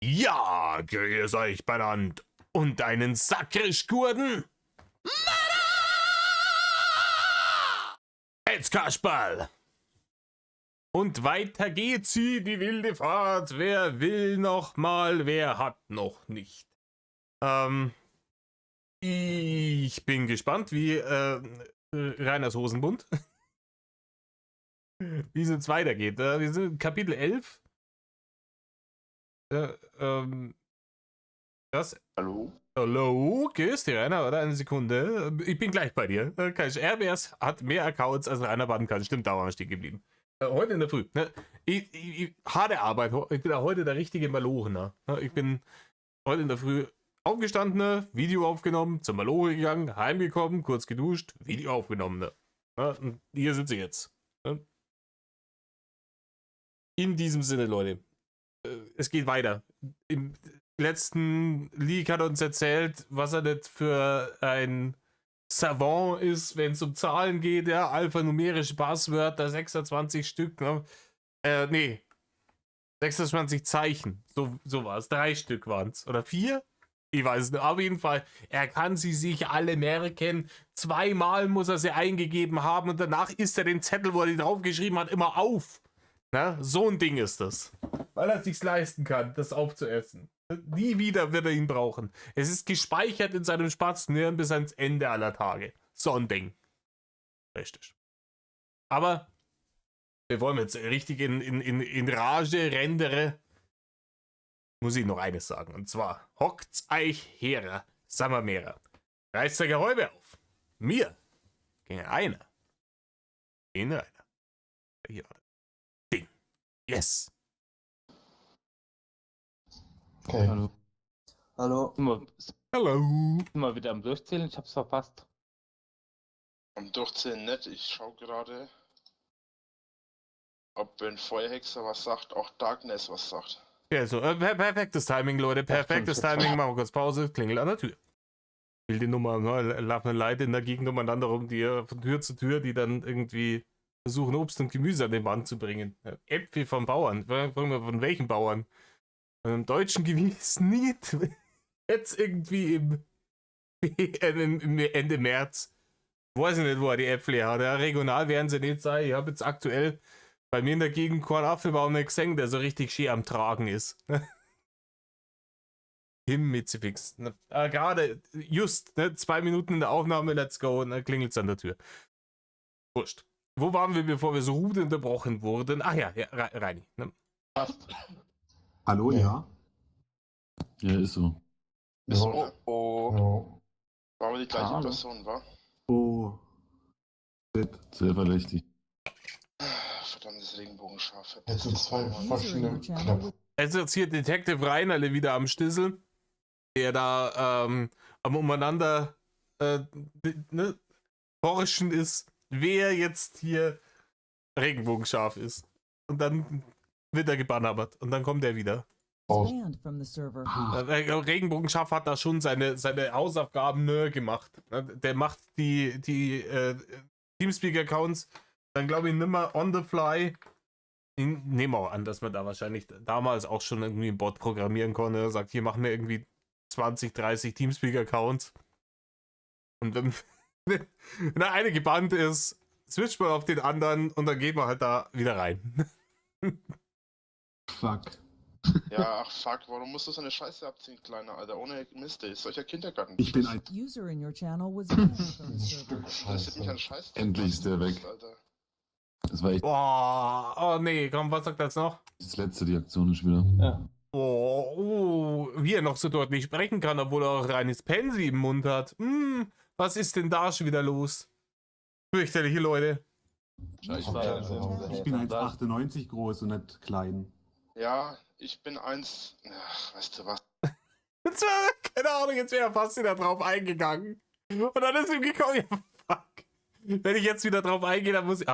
Ja, grüß euch benannt. Und einen Sakrischgurden? Jetzt Kasperl! Und weiter geht sie, die wilde Fahrt. Wer will noch mal, wer hat noch nicht? Ich bin gespannt, wie Reiners Hosenbund, wie es jetzt weitergeht. Wir sind in Kapitel 11. Hallo? Hallo, grüß dich, Rainer, oder? Eine Sekunde. Ich bin gleich bei dir. RBS hat mehr Accounts als Rainer baden kann. Stimmt, da waren wir stehen geblieben. Heute in der Früh. Ne? Harte Arbeit. Ich bin heute der richtige Malochener. Ich bin heute in der Früh aufgestanden, Video aufgenommen, zum Maloche gegangen, heimgekommen, kurz geduscht, Video aufgenommen. Ne? Und hier sitze ich jetzt. Ne? In diesem Sinne, Leute. Es geht weiter. Im letzten Leak hat er uns erzählt, was er nicht für ein Savant ist, wenn es um Zahlen geht, ja, alphanumerische Passwörter, 26 Stück, ne? 26 Zeichen, so war es, 3 Stück waren es, oder 4? Ich weiß nicht, auf jeden Fall, er kann sie sich alle merken, 2-mal muss er sie eingegeben haben und danach isst er den Zettel, wo er die draufgeschrieben hat, immer auf. Na, so ein Ding ist das. Weil er es sich leisten kann, das aufzuessen. Nie wieder wird er ihn brauchen. Es ist gespeichert in seinem Spatzenhirn bis ans Ende aller Tage. So ein Ding. Richtig. Aber bevor wir jetzt richtig in Rage rendere, muss ich noch eines sagen. Und zwar, hockt's euch her, Sammermeerer. Reißt der Gehäube auf. Mir ging einer. In einer. Hier war das Ding. Yes. Okay. Hallo. Hallo. Hallo. Immer wieder am Durchzählen, ich hab's verpasst. Am Durchzählen nicht. Ich schau gerade, ob wenn Feuerhexer was sagt, auch Darkness was sagt. Ja, so, perfektes Timing, Leute. Perfektes Timing. Machen wir kurz Pause. Klingelt an der Tür. Will die Nummer, ne? Laufen Leute in der Gegend umeinander rum, die von Tür zu Tür, die dann irgendwie versuchen, Obst und Gemüse an den Mann zu bringen. Äpfel vom Bauern. Fragen wir, von welchen Bauern? Von einem deutschen Gewiss nicht. Jetzt irgendwie im Ende März. Weiß ich nicht, wo er die Äpfel hat. Ja, regional werden sie nicht sein. Ich habe jetzt aktuell bei mir in der Gegend keinen Apfelbaum nicht gesehen, der so richtig schön am Tragen ist. Himmelsfix. Gerade just 2 Minuten in der Aufnahme, let's go, und dann klingelt es an der Tür. Wurscht. Wo waren wir, bevor wir so rude unterbrochen wurden? Ach ja, Reini. Ne? Hallo, ja? Ja, ist so. Ist so, Ja. ne? Oh. Waren wir die gleiche Hallo. Person, wa? Oh. Shit. Sehr verdächtig. Verdammtes Regenbogenschaf. Jetzt sind zwei verschiedene Channel Knöpfe. Es ist jetzt hier Detective Reinerle wieder am Stissel, der da am umeinander forschen ist, wer jetzt hier Regenbogenschaf ist. Und dann wird er gebannert und dann kommt er wieder. Aus. banned from the server. Regenbogenschaf hat da schon seine Hausaufgaben gemacht. Der macht die Teamspeak-Accounts dann, glaube ich, nimmer on the fly. Ich nehme auch an, dass man da wahrscheinlich damals auch schon irgendwie einen Bot programmieren konnte. Er sagt, hier machen wir irgendwie 20, 30 Teamspeak-Accounts. Und wenn der eine gebannt ist, switcht man auf den anderen und dann geht man halt da wieder rein. Fuck. Ja, ach fuck, warum musst du so eine Scheiße abziehen, Kleiner, Alter? Ohne Mist, ey. Ist solcher Kindergarten. Ich bin ein User in your channel was banned from the server. Das ist nicht ein Scheiß. Endlich ist der weg. Alter. Das war echt Boah, oh nee, komm, was sagt das noch? das letzte, die Aktion ist wieder. Ja. Oh, wie er noch so deutlich sprechen kann, obwohl er auch reines Pensi im Mund hat. Was ist denn da schon wieder los? Fürchterliche Leute. Ich war Ich bin 1,98 groß und nicht klein. Ja, ich bin eins. Ach, weißt du was? Jetzt war, keine Ahnung, jetzt wäre er fast wieder drauf eingegangen. Und dann ist ihm gekommen, ja, fuck. Wenn ich jetzt wieder drauf eingehe, dann muss ich.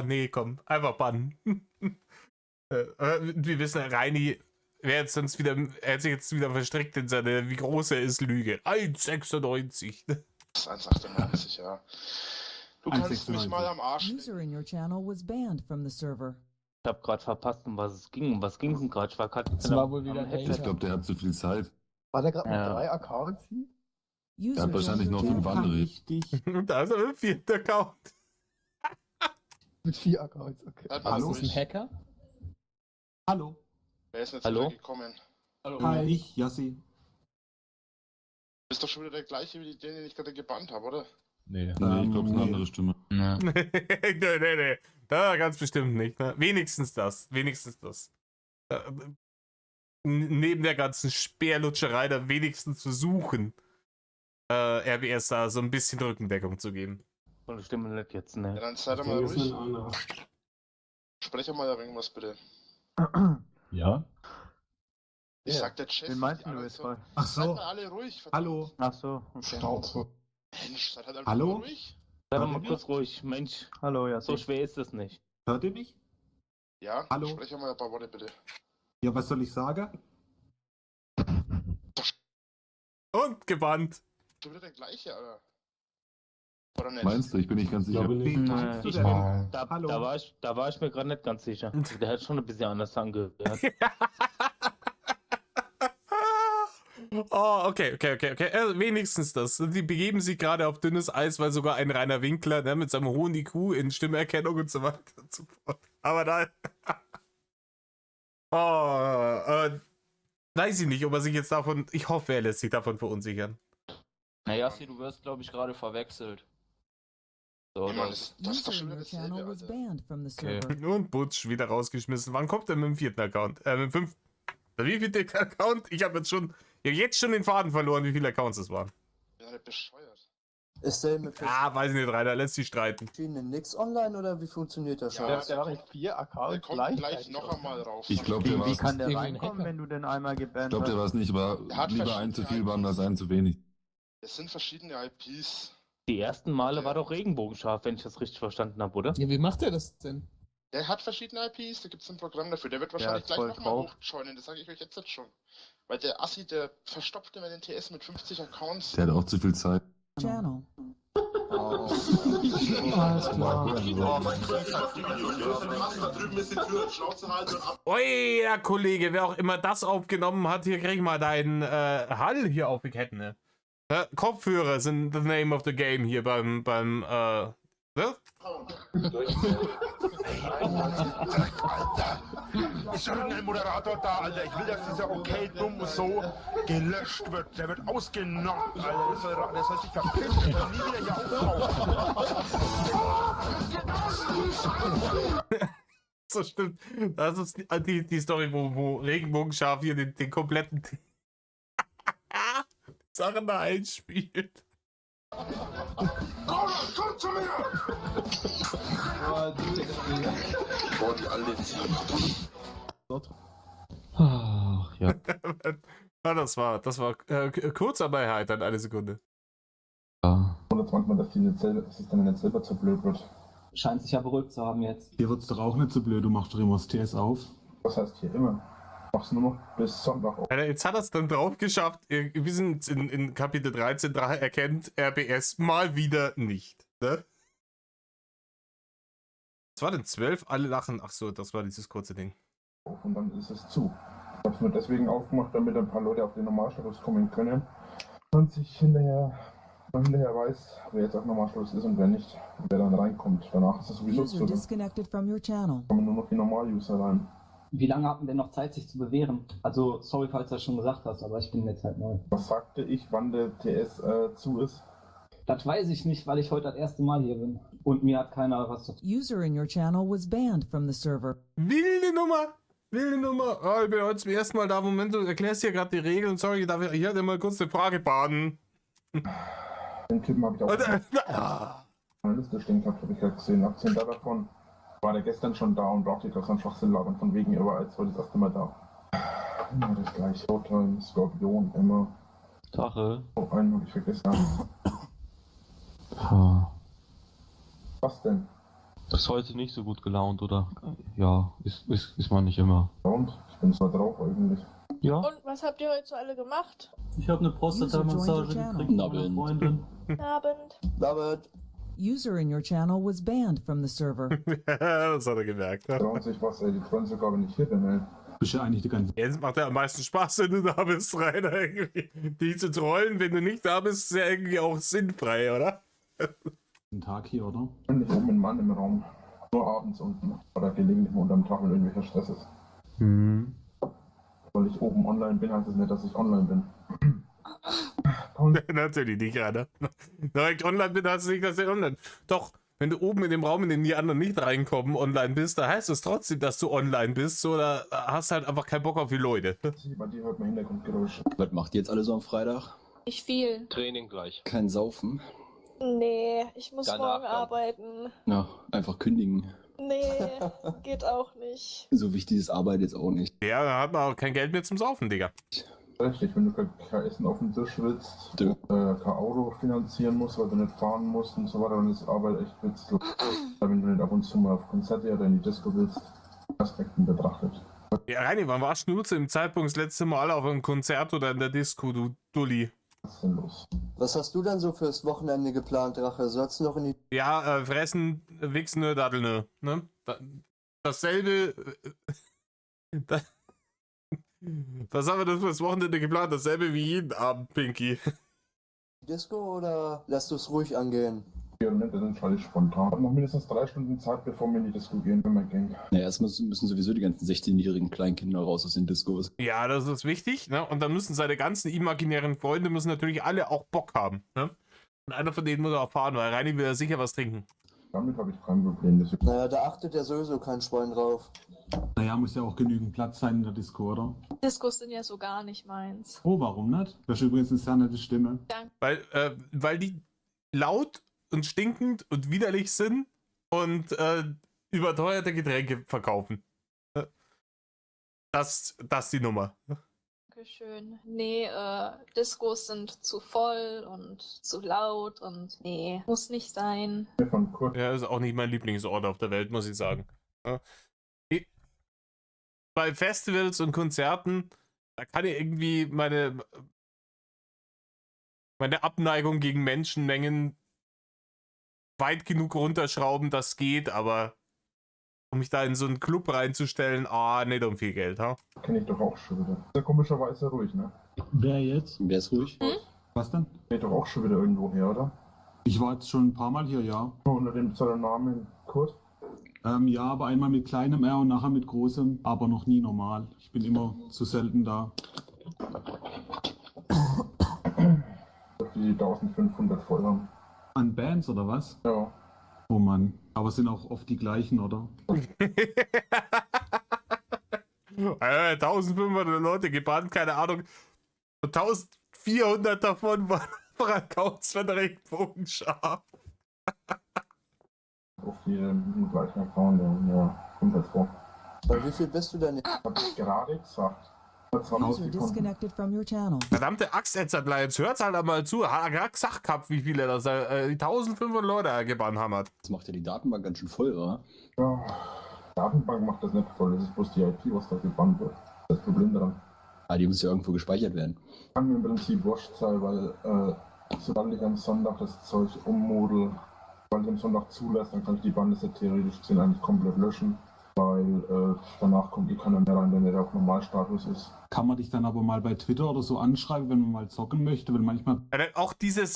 Nee, komm, einfach bannen. Wir wissen, Reini wäre jetzt sonst wieder, er hat sich jetzt wieder verstrickt in seine, wie groß er ist, Lüge. 1,96. Das ist 1,98, ja. Du kannst mich 1,96. mal am Arsch. User in your channel was banned from the server. Ich hab gerade verpasst, um was es ging. Um was ging es denn gerade? Ich war gerade. Das war wohl wieder ein Ich Hater. glaube, der hat zu viel Zeit. War der gerade mit Ja. 3 Accounts? Er User hat wahrscheinlich noch joined your 5 channel. andere. Richtig. Da ist aber ein 4. Account. Mit 4 Accounts, okay. Halt Hallo? mal Ist das ein ruhig. Hacker? Hallo. Wer ist denn jetzt Hallo? wieder gekommen? Hi, ich, Yassi. Bist doch schon wieder der gleiche wie den ich gerade gebannt habe, oder? Nee, ich glaube, es ist eine andere Stimme. Ja. nee. Da ganz bestimmt nicht. Ne? Wenigstens das. Neben der ganzen Speerlutscherei da wenigstens versuchen, RBS da so ein bisschen Rückendeckung zu geben. Und die Stimme nicht jetzt, Ja, ne? dann seid ihr Der mal ist ruhig. ein anderer. Spreche mal irgendwas bitte. Ja? Ich sag der Chef. Wen meinst du jetzt so. mal? Ach Seid so. mal alle ruhig. verdammt. Hallo. Ach so, okay. Mensch, seid halt einfach Hallo? mal ruhig. Sei doch Hört mal ihr kurz mich? ruhig. Mensch, Hallo, ja. so schwer ist es nicht. Hört ihr mich? Ja, Hallo? spreche mal ein paar Worte bitte. Ja, was soll ich sagen? Und gebannt. Du wieder der gleiche, Alter. Oder nicht? Meinst du? Ich bin nicht ganz sicher. Wen Nee, meinst du ich denn? Da war ich mir gerade nicht ganz sicher. Der hat schon ein bisschen anders angehört. Oh, okay. Wenigstens das. Die begeben sich gerade auf dünnes Eis, weil sogar ein Rainer Winkler, ne, mit seinem hohen IQ in Stimmerkennung und so weiter und so fort. Aber da. Weiß ich nicht, ob er sich jetzt davon. Ich hoffe, er lässt sich davon verunsichern. Naja, du wirst, glaube ich, gerade verwechselt. So, Ich meine, das, das ist doch User schon in wieder your channel dasselbe, was Alter. banned from the Okay. server. Und Butch wieder rausgeschmissen. Wann kommt er mit dem 4. Account? Mit dem 5. Wie viel der Account? Ich habe jetzt schon den Faden verloren, wie viele Accounts es waren. Ich bin halt bescheuert. Ist der mit Weiß ich nicht, Rainer, lässt sich streiten. verschiedenen Nicks online oder wie funktioniert das schon? Ja, Der war mit 4 Der Accounts kommt gleich noch einmal rauf. Ich glaube, der war Wie es. kann der Irgendwie ein reinkommen, Hacker. wenn du den einmal Ich gebannt glaube, der war es nicht, aber Er hat lieber verschiedene ein zu viel waren als ein zu wenig. Es sind verschiedene IPs. Die ersten Male war doch Regenbogenscharf, wenn ich das richtig verstanden habe, oder? ja, wie macht er das denn? Der hat verschiedene IPs, da gibt es ein Programm dafür. Der wird wahrscheinlich ist gleich voll nochmal drauf. hochjoinen, das sage ich euch jetzt schon. Weil der Assi, der verstopft immer den TS mit 50 Accounts. Der hat auch zu viel Zeit. Channel. Alles klar. Oi, Herr Kollege, wer auch immer das aufgenommen hat, hier krieg ich mal deinen Hall hier auf die Ketten, ne? Kopfhörer sind the name of the game hier beim ne? Ist irgendein Moderator da, Alter? Ich will, dass dieser okay dumm so gelöscht wird. Der wird ausgenockt, Alter. Der soll sich verpissen. Der soll nie wieder hier auftauchen. So stimmt. Das ist die Story, wo Regenbogenscharf hier den kompletten Sachen da einspielt. Komm zu mir! Ach, ja. Ja, das war kurz aber erheitert, eine Sekunde. Und jetzt manchmal, dass es dann nicht selber zu blöd wird. Scheint sich ja beruhigt zu haben jetzt. Dir wird's doch auch nicht so blöd, du machst doch immer das TS auf. Was heißt hier immer? Mach's nur noch bis Sonntag auf. Alter, jetzt hat er es dann drauf geschafft. Wir sind in Kapitel 13, da erkennt RBS mal wieder nicht. Ne? Was war denn 12? Alle lachen. Ach so, das war dieses kurze Ding. Und dann ist es zu. Ich hab's nur deswegen aufgemacht, damit ein paar Leute auf den Normalstatus kommen können. Und sich hinterher weiß, wer jetzt auf Normalstatus ist und wer nicht. Und wer dann reinkommt. Danach ist es sowieso User zu. Da disconnected from your channel. kommen nur noch die Normal-User rein. Wie lange hatten denn noch Zeit, sich zu bewähren? Also, sorry, falls du das schon gesagt hast, aber ich bin jetzt halt neu. Was sagte ich, wann der TS zu ist? Das weiß ich nicht, weil ich heute das erste Mal hier bin. Und mir hat keiner was dazu. User in your channel was banned from the server. Wilde Nummer! Wilde Nummer! Oh, ich bin heute zum ersten Mal da. Moment, du erklärst hier gerade die Regeln. Sorry, darf ich hier mal kurz eine Frage baden? Den Typen habe ich auch auf meiner Liste stehen gehabt, habe ich ja gesehen. 18 davon war der gestern schon da und brauchte ich das an Schwachsinn labern, von wegen, er war als heute das erste Mal da. Immer das gleiche. Showtime, Skorpion, immer. Sache. Oh, einen habe ich vergessen. Was denn? Das ist heute nicht so gut gelaunt, oder? Ja, ist man nicht immer. Und? Ich bin zwar drauf eigentlich. Ja. Und was habt ihr heute so alle gemacht? Ich habe eine Prostata-Massage gekriegt von meiner Freundin. Abend. David, User in your channel was banned from the server. Das hat er gemerkt. Ja. Trauen sich was, ey. Die freuen sogar, wenn ich hier bin, ey. Bist ja eigentlich die ganze Jetzt macht er am meisten Spaß, wenn du da bist, Rainer. Irgendwie. Die zu trollen, wenn du nicht da bist, ist ja irgendwie auch sinnfrei, oder? Tag hier, oder? Ich bin nicht oben ein Mann im Raum. Nur abends unten. Oder gelegentlich mal unterm Tag, wenn irgendwelcher Stress ist. Weil ich oben online bin, heißt es nicht, dass ich online bin. Natürlich nicht, Rainer. Wenn ich online bin, heißt es nicht, dass ich online bin. Doch, wenn du oben in dem Raum, in den die anderen nicht reinkommen, online bist, da heißt es trotzdem, dass du online bist, oder hast halt einfach keinen Bock auf die Leute. Bei dir hört man Hintergrundgeräusche. Was macht ihr jetzt alle so am Freitag? Nicht viel. Training gleich. Kein Saufen? Nee, ich muss Danach morgen dann. arbeiten. Ja, einfach kündigen. Nee, geht auch nicht. So wichtig ist Arbeit jetzt auch nicht. Ja, da hat man auch kein Geld mehr zum Saufen, Digga. Richtig, wenn du kein Essen auf dem Tisch willst, kein Auto finanzieren musst, weil du nicht fahren musst und so weiter, dann ist Arbeit echt witzig. Wenn du nicht ab und zu mal auf Konzerte oder in die Disco willst, Aspekten betrachtet. Ja, Reini, wann warst du zu dem Zeitpunkt das letzte Mal auf einem Konzert oder in der Disco, du Dulli? Was ist denn los? Was hast du denn so fürs Wochenende geplant, Drache? Sollst du noch in die... Ja, fressen, wichsen, Datteln, ne? Dasselbe... Was haben wir denn fürs Wochenende geplant? Dasselbe wie jeden Abend, Pinky. Disco oder lässt du es ruhig angehen? Ja, das entscheide ich spontan. Ich habe noch mindestens 3 Stunden Zeit, bevor wir in die Disco gehen, wenn wir gehen. Naja, erst müssen sowieso die ganzen 16-jährigen Kleinkinder raus aus den Discos. Ja, das ist wichtig, ne? Und dann müssen seine ganzen imaginären Freunde müssen natürlich alle auch Bock haben, ne? Und einer von denen muss auch fahren, weil Reini will ja sicher was trinken. Damit habe ich kein Problem. Naja, da achtet ja sowieso kein Schwein drauf. Naja, muss ja auch genügend Platz sein in der Disco, oder? Discos sind ja so gar nicht meins. Oh, warum nicht? Das ist übrigens eine sehr nette Stimme. Weil die laut und stinkend und widerlich sind und überteuerte Getränke verkaufen. Das ist die Nummer. Dankeschön. Nee, Discos sind zu voll und zu laut und nee, muss nicht sein. Ja, ist auch nicht mein Lieblingsort auf der Welt, muss ich sagen. Ja. Bei Festivals und Konzerten, da kann ich irgendwie meine Abneigung gegen Menschenmengen weit genug runterschrauben, das geht, aber um mich da in so einen Club reinzustellen, nicht um viel Geld, ha? Kenne ich doch auch schon wieder. Ist ja komischerweise ruhig, ne? Wer jetzt? Wer ist ruhig? Was denn? Geht doch auch schon wieder irgendwo her, oder? Ich war jetzt schon ein paar Mal hier, ja. Unter dem Namen Kurt? Ja, aber einmal mit kleinem R und nachher mit großem, aber noch nie normal. Ich bin immer zu selten da. Die 1500 voll haben. An Bands oder was? Ja. Oh Mann. Aber es sind auch oft die gleichen, oder? 1500 Leute gebannt, keine Ahnung. 1400 davon waren Accounts von der Regenbogenschar. Auf jeden gleichen Account, ja, kommt das vor. Bei wie viel bist du denn? Hab ich gerade gesagt. User disconnected from your channel. Verdammte Axt, jetzt hört's halt einmal zu. Hat er gerade gesagt gehabt, wie viele das 1500 Leute gebannt haben. Das macht ja die Datenbank ganz schön voll, oder? Ja, die Datenbank macht das nicht voll, das ist bloß die IP, was da gebannt wird. Das Problem daran. Ah, die muss ja irgendwo gespeichert werden. Kann mir im Prinzip wurscht sein, weil sobald ich am Sonntag das Zeug ummodel, weil ich am Sonntag zulässt, dann kann ich die Banдлiste theoretisch gesehen eigentlich komplett löschen, weil danach kommt eh keiner mehr rein, der nicht auf Normalstatus ist. Kann man dich dann aber mal bei Twitter oder so anschreiben, wenn man mal zocken möchte, weil manchmal... Auch diese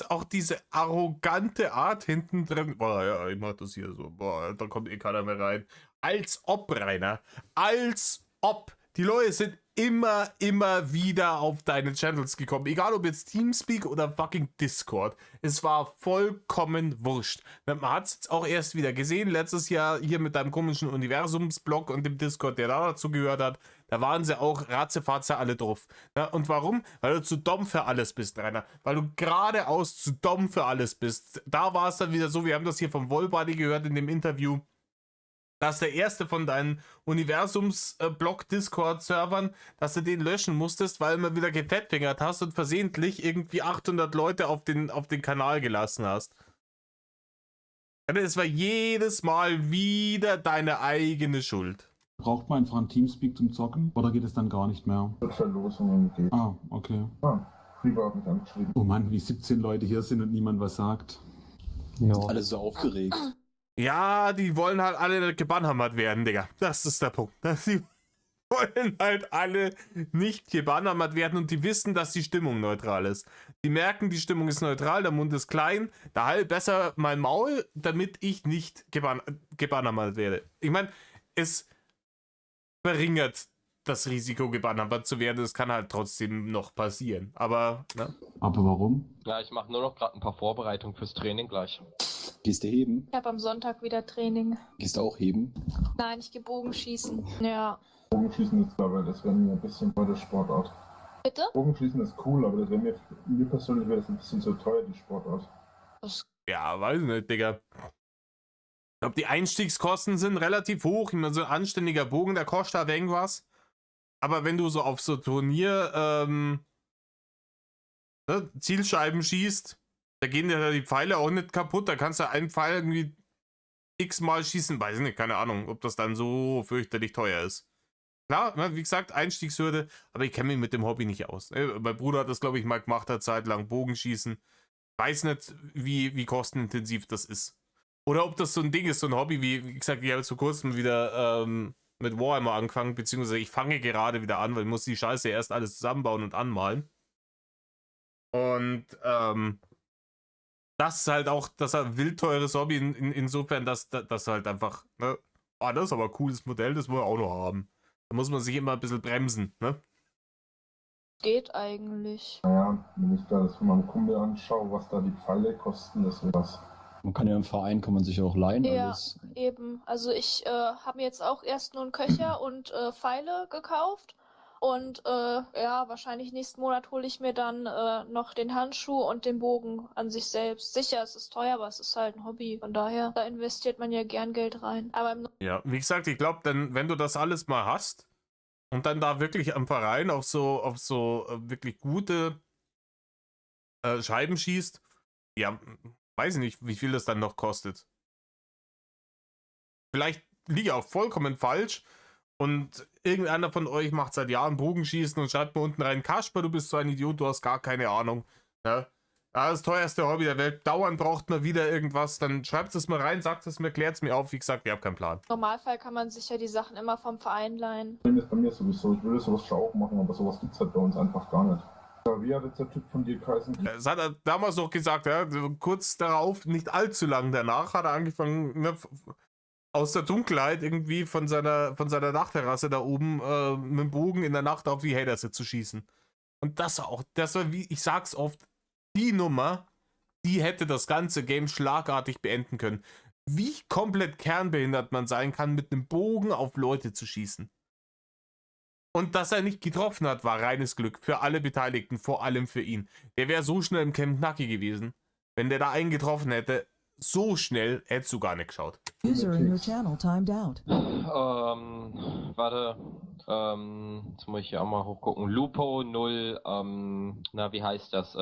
arrogante Art hinten drin, boah, ja, ich mach das hier so, boah, da kommt eh keiner mehr rein. Als ob, Rainer, als ob. Die Leute sind immer wieder auf deine Channels gekommen. Egal ob jetzt Teamspeak oder fucking Discord. Es war vollkommen wurscht. Man hat es jetzt auch erst wieder gesehen, letztes Jahr hier mit deinem komischen Universumsblog und dem Discord, der da dazu gehört hat. Da waren sie auch ratzefatze alle drauf. Ja, und warum? Weil du zu dumm für alles bist, Rainer. Weil du geradeaus zu dumm für alles bist. Da war es dann wieder so, wir haben das hier vom Wollbuddy gehört in dem Interview, dass der erste von deinen Universums-Blog-Discord-Servern, dass du den löschen musstest, weil du mal wieder gefettfingert hast und versehentlich irgendwie 800 Leute auf den Kanal gelassen hast. Es war jedes Mal wieder deine eigene Schuld. Braucht man einfach ein Teamspeak zum Zocken? Oder geht es dann gar nicht mehr? Wird Verlosungen geben. Ah, okay. Frieber hat mich angeschrieben. Oh Mann, wie 17 Leute hier sind und niemand was sagt. Ja. Alle so aufgeregt. Ja, die wollen halt alle gebannhammert werden, Digga. Das ist der Punkt. Die wollen halt alle nicht gebannhammert werden und die wissen, dass die Stimmung neutral ist. Die merken, die Stimmung ist neutral, der Mund ist klein, da halt besser mein Maul, damit ich nicht gebannhammert werde. Ich meine, es verringert das Risiko, gebannhammert zu werden. Es kann halt trotzdem noch passieren. Aber, ne? Aber warum? Ja, ich mache nur noch gerade ein paar Vorbereitungen fürs Training gleich. Gehst du heben? Ich habe am Sonntag wieder Training. Gehst du auch heben? Nein, ich gehe Bogenschießen. Ja. Bogenschießen ist aber das wäre mir ein bisschen bei der Sportart. Bitte? Bogenschießen ist cool, aber das wäre mir persönlich wäre das ein bisschen zu teuer, die Sportart. Ja, weiß nicht, Digga. Ich glaube, die Einstiegskosten sind relativ hoch. Ich meine, so ein anständiger Bogen, der kostet da irgendwas. Aber wenn du so auf so Turnier Zielscheiben schießt, da gehen ja die Pfeile auch nicht kaputt. Da kannst du einen Pfeil irgendwie x-mal schießen. Weiß nicht, keine Ahnung, ob das dann so fürchterlich teuer ist. Klar, wie gesagt, Einstiegshürde, aber ich kenne mich mit dem Hobby nicht aus. Mein Bruder hat das, glaube ich, mal gemacht, hat zeitlang Bogenschießen. Weiß nicht, wie kostenintensiv das ist. Oder ob das so ein Ding ist, so ein Hobby, wie gesagt, ich habe jetzt vor kurzem wieder mit Warhammer angefangen, beziehungsweise ich fange gerade wieder an, weil ich muss die Scheiße erst alles zusammenbauen und anmalen. Und das ist halt auch das ist ein wild teures Hobby, insofern, dass halt einfach, ne, das ist aber ein cooles Modell, das wollen wir auch noch haben. Da muss man sich immer ein bisschen bremsen, ne? Geht eigentlich. Naja, wenn ich da das von meinem Kumpel anschaue, was da die Pfeile kosten, das wäre was. Man kann ja im Verein, kann man sich ja auch leihen. Ja, alles. eben. Also ich habe mir jetzt auch erst nur einen Köcher und Pfeile gekauft. Und ja, wahrscheinlich nächsten Monat hole ich mir dann noch den Handschuh und den Bogen an sich selbst. Sicher, es ist teuer, aber es ist halt ein Hobby. Von daher, da investiert man ja gern Geld rein. Aber ja, wie gesagt, ich glaube, wenn du das alles mal hast und dann da wirklich am Verein auf so wirklich gute Scheiben schießt, ja, weiß ich nicht, wie viel das dann noch kostet. Vielleicht liege ich auch vollkommen falsch. Und irgendeiner von euch macht seit Jahren Bogenschießen und schreibt mir unten rein, Kasper, du bist so ein Idiot, du hast gar keine Ahnung. Ja? Das teuerste Hobby der Welt, dauernd braucht man wieder irgendwas, dann schreibt es mal rein, sagt es mir, klärt es mir auf, wie gesagt, ich habe keinen Plan. im Normalfall kann man sich ja die Sachen immer vom Verein leihen. Das ist bei mir sowieso, ich würde sowas schon auch machen, aber sowas gibt es halt bei uns einfach gar nicht. Ja, wie hat jetzt der Typ von dir geheißen? Das hat er damals noch gesagt, ja, kurz darauf, nicht allzu lang danach, hat er angefangen, ne, aus der Dunkelheit irgendwie von seiner Dachterrasse da oben mit dem Bogen in der Nacht auf die Hater zu schießen. Und das war, wie ich sag's oft, die Nummer, die hätte das ganze Game schlagartig beenden können. Wie komplett kernbehindert man sein kann, mit einem Bogen auf Leute zu schießen. Und dass er nicht getroffen hat, war reines Glück für alle Beteiligten, vor allem für ihn. Der wäre so schnell im Camp Nucky gewesen. Wenn der da einen getroffen hätte, so schnell hättest du gar nicht geschaut. User in your channel timed out. Warte. Jetzt muss ich hier auch mal hochgucken. Lupo 0, wie heißt das?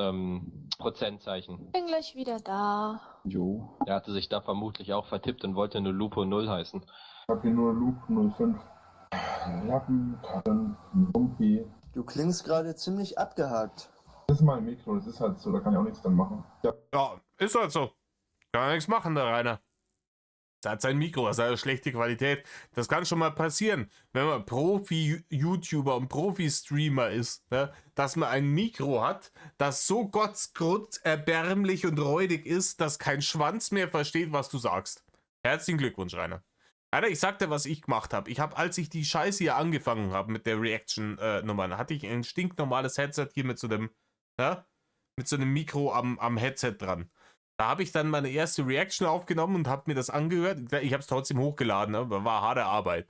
Prozentzeichen. Bin gleich wieder da. Jo. Er hatte sich da vermutlich auch vertippt und wollte nur Lupo 0 heißen. Ich habe hier nur Loop 05. Lappen, Karren, Bumpi. Du klingst gerade ziemlich abgehakt. Das ist mein Mikro, das ist halt so, da kann ich auch nichts dann machen. Ja, ist halt so. Kann nichts machen, der Rainer. Das hat sein Mikro, das hat eine schlechte Qualität. Das kann schon mal passieren, wenn man Profi-YouTuber und Profi-Streamer ist, ne? Dass man ein Mikro hat, das so erbärmlich und räudig ist, dass kein Schwanz mehr versteht, was du sagst. Herzlichen Glückwunsch, Rainer. Alter, ich sag dir, was ich gemacht habe. Als ich die Scheiße hier angefangen habe mit der Reaction-Nummer, hatte ich ein stinknormales Headset hier mit so einem Mikro am Headset dran. Da habe ich dann meine erste Reaction aufgenommen und habe mir das angehört. Ich habe es trotzdem hochgeladen, aber war harte Arbeit.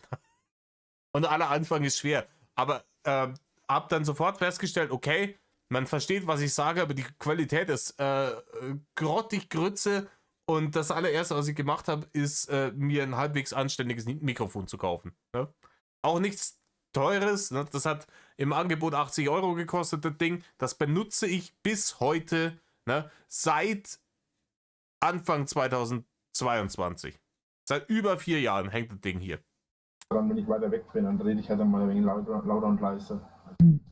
Und aller Anfang ist schwer. Aber habe dann sofort festgestellt, okay, man versteht, was ich sage, aber die Qualität ist grottig Grütze. Und das allererste, was ich gemacht habe, ist mir ein halbwegs anständiges Mikrofon zu kaufen. Ne? Auch nichts Teures. Ne? Das hat im Angebot 80 € gekostet, das Ding. Das benutze ich bis heute, ne? Seit Anfang 2022. Seit über 4 Jahren hängt das Ding hier. Dann, wenn ich weiter wegdrehe, dann rede ich halt mal ein wenig lauter und leise.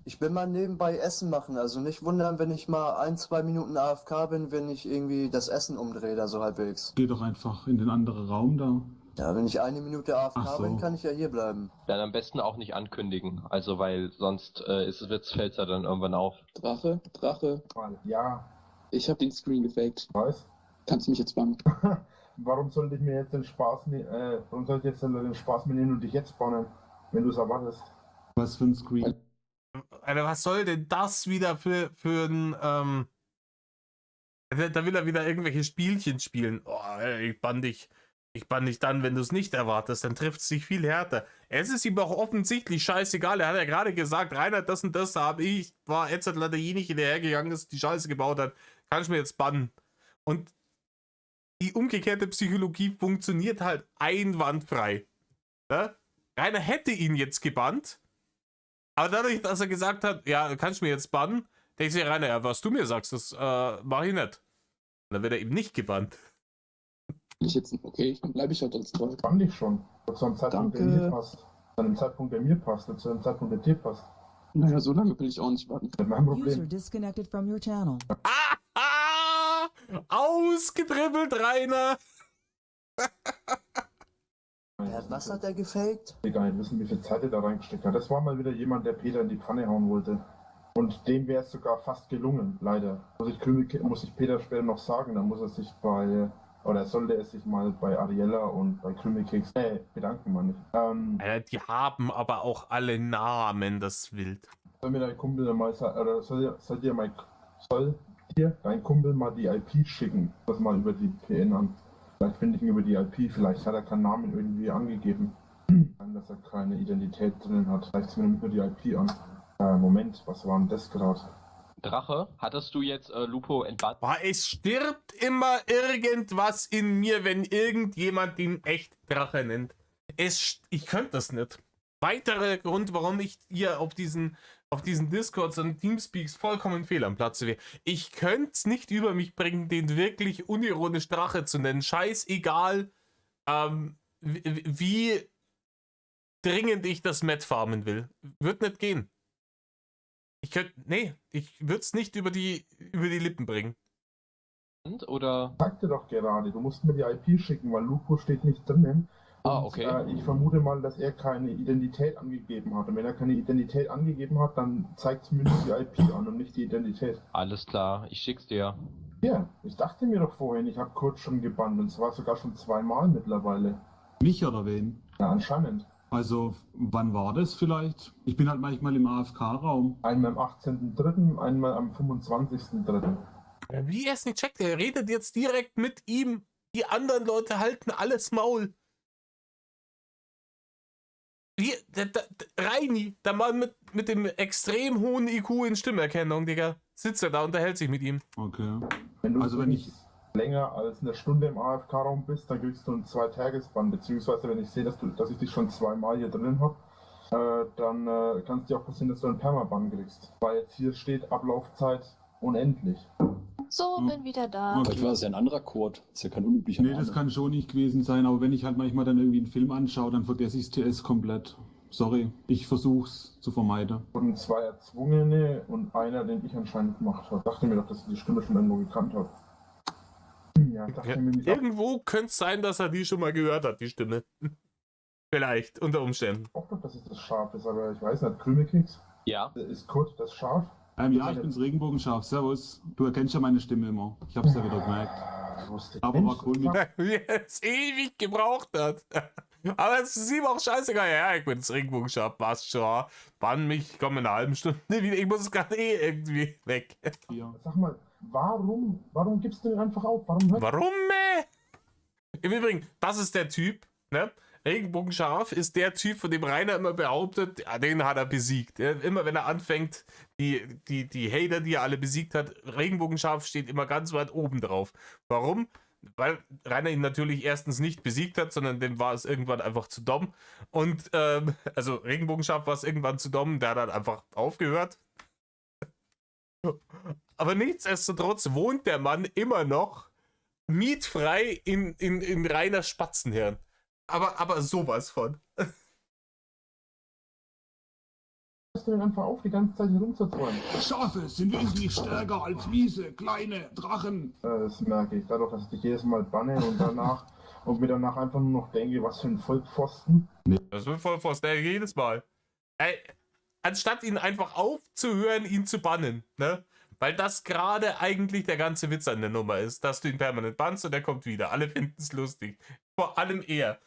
Ich will mal nebenbei Essen machen, also nicht wundern, wenn ich mal 1-2 Minuten AFK bin, wenn ich irgendwie das Essen umdrehe, da so halbwegs. Geh doch einfach in den anderen Raum da. Ja, wenn ich 1 Minute AFK Ach so. bin, kann ich ja hier bleiben. Dann am besten auch nicht ankündigen, also weil sonst fällt ja dann irgendwann auf. Drache. Ja. Ich habe den Screen gefaked. Was? Kannst du mich jetzt bannen? Warum sollte ich mir jetzt den Spaß warum soll ich jetzt den Spaß mitnehmen und dich jetzt bannen, wenn du es erwartest? Was für ein Screen? Alter, was soll denn das wieder für ein, da will er wieder irgendwelche Spielchen spielen. Oh, ich bann dich dann, wenn du es nicht erwartest, dann trifft es dich viel härter. Es ist ihm auch offensichtlich scheißegal. Er hat ja gerade gesagt, Rainer, das und das habe ich, war Edzardler derjenige, der hergegangen ist, die Scheiße gebaut hat. Kann ich mir jetzt bannen. Und die umgekehrte Psychologie funktioniert halt einwandfrei. Ne? Rainer hätte ihn jetzt gebannt, aber dadurch, dass er gesagt hat, ja, kannst du mir jetzt bannen, denke ich, Rainer, ja, was du mir sagst, das mache ich nicht. Und dann wird er eben nicht gebannt. Okay, dann bleibe ich halt als treu. Fand ich schon. Zu einem Zeitpunkt, der mir passt. Zu einem Zeitpunkt, der mir passt, und zu einem Zeitpunkt, der dir passt. Naja, so lange will ich auch nicht warten. Das ist mein User Problem. disconnected from your channel. Ausgedribbelt, Rainer! Was hat er gefaked? Ich will gar nicht wissen, wie viel Zeit er da reingesteckt hat. Das war mal wieder jemand, der Peter in die Pfanne hauen wollte. Und dem wäre es sogar fast gelungen, leider. Muss ich Peter später noch sagen, dann muss er sich sollte er sich mal bei Ariella und bei Krümelkeks bedanken, meine ich. Die haben aber auch alle Namen, das Wild. Soll mir dein Kumpel mal sagen, oder soll dir dein Kumpel mal die IP schicken? Das mal über die PN an. Vielleicht finde ich ihn über die IP, vielleicht hat er keinen Namen irgendwie angegeben. Dass er keine Identität drin hat. Vielleicht ist mir nur die IP an. Moment, was war denn das gerade? Drache, hattest du jetzt Lupo entbannt? Boah, es stirbt immer irgendwas in mir, wenn irgendjemand ihn echt Drache nennt. Ich könnte das nicht. Weiterer Grund, warum ich hier auf diesen Discords und Teamspeaks vollkommen fehl am Platze wäre. Ich könnte es nicht über mich bringen, den wirklich unironisch Drache zu nennen. Scheißegal, wie dringend ich das Met farmen will. Wird nicht gehen. Ich würde es nicht über die Lippen bringen. Oder? Ich sagte doch gerade, du musst mir die IP schicken, weil Lupo steht nicht drinnen. Okay. Ich vermute mal, dass er keine Identität angegeben hat. Und wenn er keine Identität angegeben hat, dann zeigt zumindest die IP an und nicht die Identität. Alles klar, ich schick's dir. Ja, ich dachte mir doch vorhin, ich habe Kurt schon gebannt und zwar sogar schon 2-mal mittlerweile. Mich oder wen? Ja, anscheinend. Also, wann war das vielleicht? Ich bin halt manchmal im AFK-Raum. Einmal am 18.03., einmal am 25.03. Wie er es nicht checkt, er redet jetzt direkt mit ihm. Die anderen Leute halten alles Maul. Reini, der Mann mit dem extrem hohen IQ in Stimmerkennung, Digga, sitzt er da und unterhält sich mit ihm. Okay. Wenn ich länger als eine Stunde im AFK-Raum bist, dann kriegst du einen 2-Tages-Bann, beziehungsweise wenn ich sehe, dass ich dich schon 2-mal hier drin habe, dann kann es dir auch passieren, dass du einen Permaban kriegst. Weil jetzt hier steht Ablaufzeit unendlich. So, bin wieder da. Vielleicht war es ja ein anderer Code. Das ist ja kein unüblicher Nee, Name. das kann schon nicht gewesen sein, aber wenn ich halt manchmal dann irgendwie einen Film anschaue, dann vergesse ich TS komplett. Sorry, ich versuch's zu vermeiden. Und 2 Erzwungene und einer, den ich anscheinend gemacht habe. Dachte mir doch, dass ich die Stimme schon irgendwo gekannt habe. Ja, dachte mir Irgendwo könnte es sein, dass er die schon mal gehört hat, die Stimme. Vielleicht, unter Umständen. auch doch, dass es das Schaf ist, aber ich weiß nicht, Krümelkeks? Ja. Ist Kurt das Schaf? Ja, ich bin's Regenbogenscharf. Servus. Du erkennst ja meine Stimme immer. Ich hab's ja wieder gemerkt. Aber war cool mit. Wie er es ewig gebraucht hat. Aber es ist ihm auch scheißegal. Ja, ich bin das Regenbogenschaf, passt schon. Bann mich, ich komme in einer halben Stunde wieder. Ich muss es gerade irgendwie weg. Sag mal, warum gibst du den einfach auf? Warum? Im Übrigen, das ist der Typ, ne? Regenbogenscharf ist der Typ, von dem Rainer immer behauptet, ja, den hat er besiegt. Ja, immer wenn er anfängt, die Hater, die er alle besiegt hat, Regenbogenscharf steht immer ganz weit oben drauf. Warum? Weil Rainer ihn natürlich erstens nicht besiegt hat, sondern dem war es irgendwann einfach zu dumm. Und, also Regenbogenscharf war es irgendwann zu dumm, der hat dann einfach aufgehört. Aber nichtsdestotrotz wohnt der Mann immer noch mietfrei in Rainers Spatzenhirn. Aber sowas von. Hörst du denn einfach auf, die ganze Zeit hier rumzuträumen? Schafe sind wesentlich stärker als miese, kleine Drachen. Das merke ich, dadurch, dass ich dich jedes Mal banne und mir danach einfach nur noch denke, was für ein Vollpfosten. Das wird voll fast jedes Mal. Ey, anstatt ihn einfach aufzuhören, ihn zu bannen, ne? Weil das gerade eigentlich der ganze Witz an der Nummer ist, dass du ihn permanent bannst und er kommt wieder. Alle finden es lustig. Vor allem er.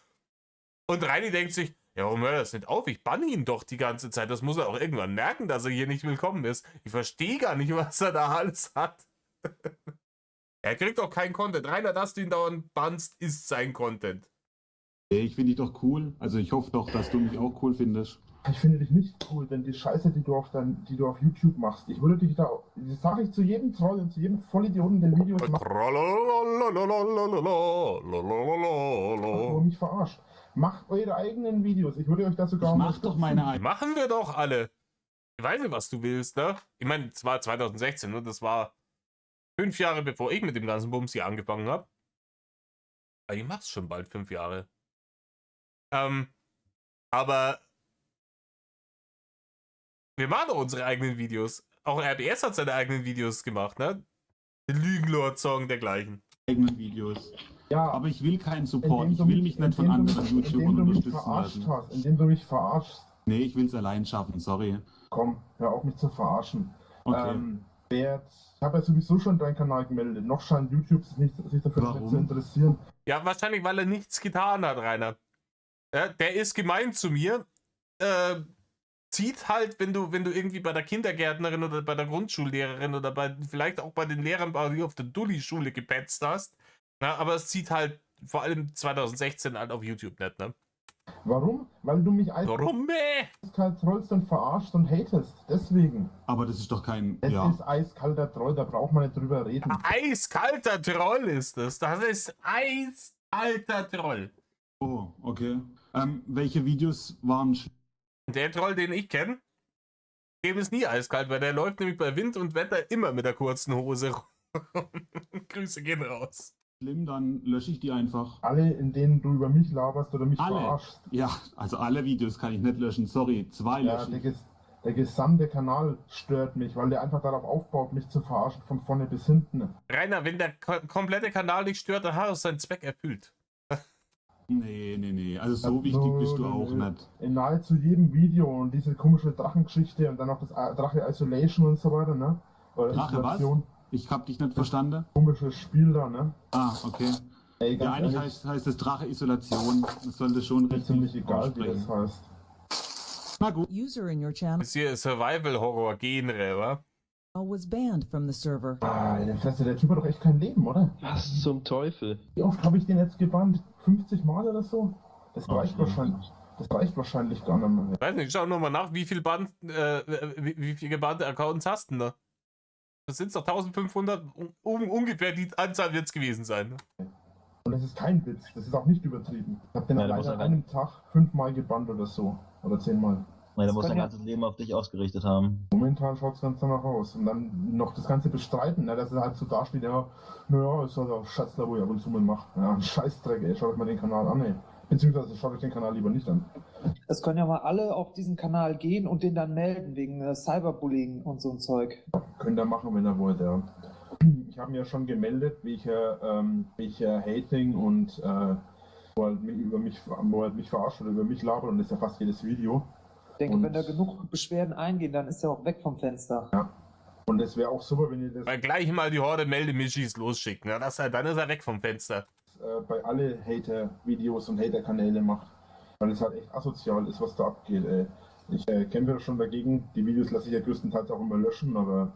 Und Reini denkt sich, ja, warum hört er das nicht auf? Ich banne ihn doch die ganze Zeit. Das muss er auch irgendwann merken, dass er hier nicht willkommen ist. Ich verstehe gar nicht, was er da alles hat. Er kriegt doch keinen Content. Rainer, dass du ihn dauernd bannst, ist sein Content. Ich finde dich doch cool. Also ich hoffe doch, dass du mich auch cool findest. Ich finde dich nicht cool, denn die Scheiße, die du auf YouTube machst, ich würde dich da, das sage ich zu jedem Troll und zu jedem Vollidioten, der Videos macht, wo mich verarscht. Macht eure eigenen Videos. Ich würde euch da sogar... Ich mach doch meine eigenen. Machen wir doch alle. Ich weiß nicht, was du willst, ne? Ich meine, es war 2016, ne? Das war 5 Jahre, bevor ich mit dem ganzen Bums hier angefangen habe. Aber ich mach's schon bald 5 Jahre. Aber wir machen doch unsere eigenen Videos. Auch RBS hat seine eigenen Videos gemacht, ne? Den Lügenlord-Song dergleichen. Eigenen Videos. Ja, aber ich will keinen Support. Ich will mich nicht von anderen YouTubern unterstützen lassen. Indem du mich verarschst. Nee, ich will es allein schaffen, sorry. Komm, hör auf mich zu verarschen. Okay. Ich habe ja sowieso schon deinen Kanal gemeldet. Noch scheint YouTube sich dafür nicht zu interessieren. Ja, wahrscheinlich, weil er nichts getan hat, Rainer. Ja, der ist gemein zu mir. Zieht halt, wenn du irgendwie bei der Kindergärtnerin oder bei der Grundschullehrerin oder vielleicht auch bei den Lehrern, die auf der Dulli-Schule gepetzt hast. Na, aber es zieht halt vor allem 2016 halt auf YouTube nicht, ne? Warum? Weil du mich eiskalt trollst und verarscht und hatest. Deswegen. Aber das ist doch kein... Es ist eiskalter Troll, da braucht man nicht drüber reden. Eiskalter Troll ist das. Das ist eiskalter Troll. Oh, okay. Welche Videos waren... Der Troll, den ich kenne, dem ist nie eiskalt, weil der läuft nämlich bei Wind und Wetter immer mit der kurzen Hose rum. Grüße gehen raus. Schlimm, dann lösche ich die einfach. Alle, in denen du über mich laberst oder mich verarschst. Ja, also alle Videos kann ich nicht löschen. Sorry, 2 löschen. Der gesamte Kanal stört mich, weil der einfach darauf aufbaut, mich zu verarschen von vorne bis hinten. Rainer, wenn der komplette Kanal dich stört, dann hat er seinen Zweck erfüllt. Nee. Also so wichtig bist du auch nicht. In nahezu jedem Video und diese komische Drachengeschichte und dann noch das Drache Isolation und so weiter, ne? Oder Drache was? Ich hab dich nicht verstanden. Komisches Spiel da, ne? Ah, okay. Ey, ja, eigentlich heißt es Drache Isolation. Das sollte schon richtig ziemlich egal, wie das heißt. Na gut. User in your channel Das hier ist Survival-Horror-Genre, wa? was banned from the server. Der Typ hat doch echt kein Leben, oder? Was zum Teufel? Wie oft habe ich den jetzt gebannt? 50 Mal oder so? Das reicht wahrscheinlich gar nicht mehr. Ich weiß nicht, schau nochmal nach, wie viel gebannte Accounts hast du da? Das sind doch 1500, ungefähr die Anzahl wird es gewesen sein. Ne? Und das ist kein Witz, das ist auch nicht übertrieben. Ich habe den alleine an einem Tag 5 Mal gebannt oder so. Oder 10 Mal. Der muss sein ganzes Leben auf dich ausgerichtet haben. Momentan schaut es ganz danach aus. Und dann noch das Ganze bestreiten, ne, dass er halt so dasteht, ja, naja, ist halt auch Schatzler, wo ich ab und zu mal mache. Ja, ein Scheißdreck, ey, schaut euch mal den Kanal an, ey. Beziehungsweise schaut euch den Kanal lieber nicht an. Es können ja mal alle auf diesen Kanal gehen und den dann melden, wegen Cyberbullying und so ein Zeug. Könnt ihr machen, wenn ihr wollt, ja. Ich habe mir ja schon gemeldet, wie ich Hating und wo er mich verarscht oder über mich labert, und das ist ja fast jedes Video. Ich denke, wenn da genug Beschwerden eingehen, dann ist er auch weg vom Fenster. Ja. Und es wäre auch super, wenn ihr das... Weil gleich mal die Horde Melde-Mischis losschicken, ne? Dann ist er weg vom Fenster. Bei alle Hater-Videos und Hater-Kanäle macht. Weil es halt echt asozial ist, was da abgeht, ey. Ich kämpfe schon dagegen. Die Videos lasse ich ja größtenteils auch immer löschen, aber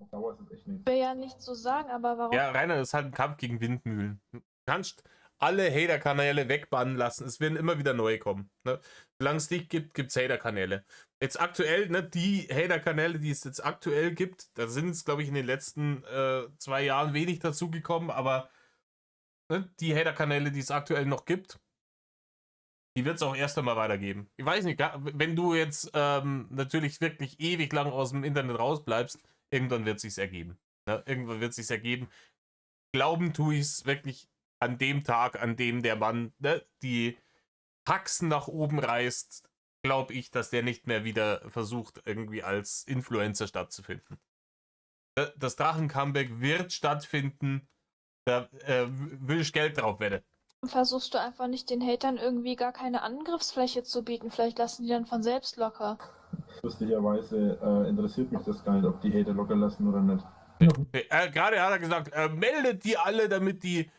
auf Dauer ist es echt nicht. Ich will ja nicht so sagen, aber warum? Ja, Rainer, das ist halt ein Kampf gegen Windmühlen. Du kannst alle Hater-Kanäle wegbannen lassen. Es werden immer wieder neue kommen. Ne? Solange es dich gibt, gibt es Hater-Kanäle. Jetzt aktuell, ne, die Hater-Kanäle, die es jetzt aktuell gibt, da sind es, glaube ich, in den letzten 2 Jahren wenig dazugekommen, aber ne, die Hater-Kanäle, die es aktuell noch gibt, die wird es auch erst einmal weitergeben. Ich weiß nicht, wenn du jetzt natürlich wirklich ewig lang aus dem Internet rausbleibst, irgendwann wird es sich ergeben. Ne? Irgendwann wird es sich ergeben. Glauben tue ich es wirklich an dem Tag, an dem der Mann, ne, die Haxen nach oben reißt, glaube ich, dass der nicht mehr wieder versucht, irgendwie als Influencer stattzufinden. Das Drachen-Comeback wird stattfinden. Da will ich Geld drauf wetten. Versuchst du einfach nicht den Hatern irgendwie gar keine Angriffsfläche zu bieten? Vielleicht lassen die dann von selbst locker. Lustigerweise interessiert mich das gar nicht, ob die Hater locker lassen oder nicht. Gerade hat er gesagt, meldet die alle, damit die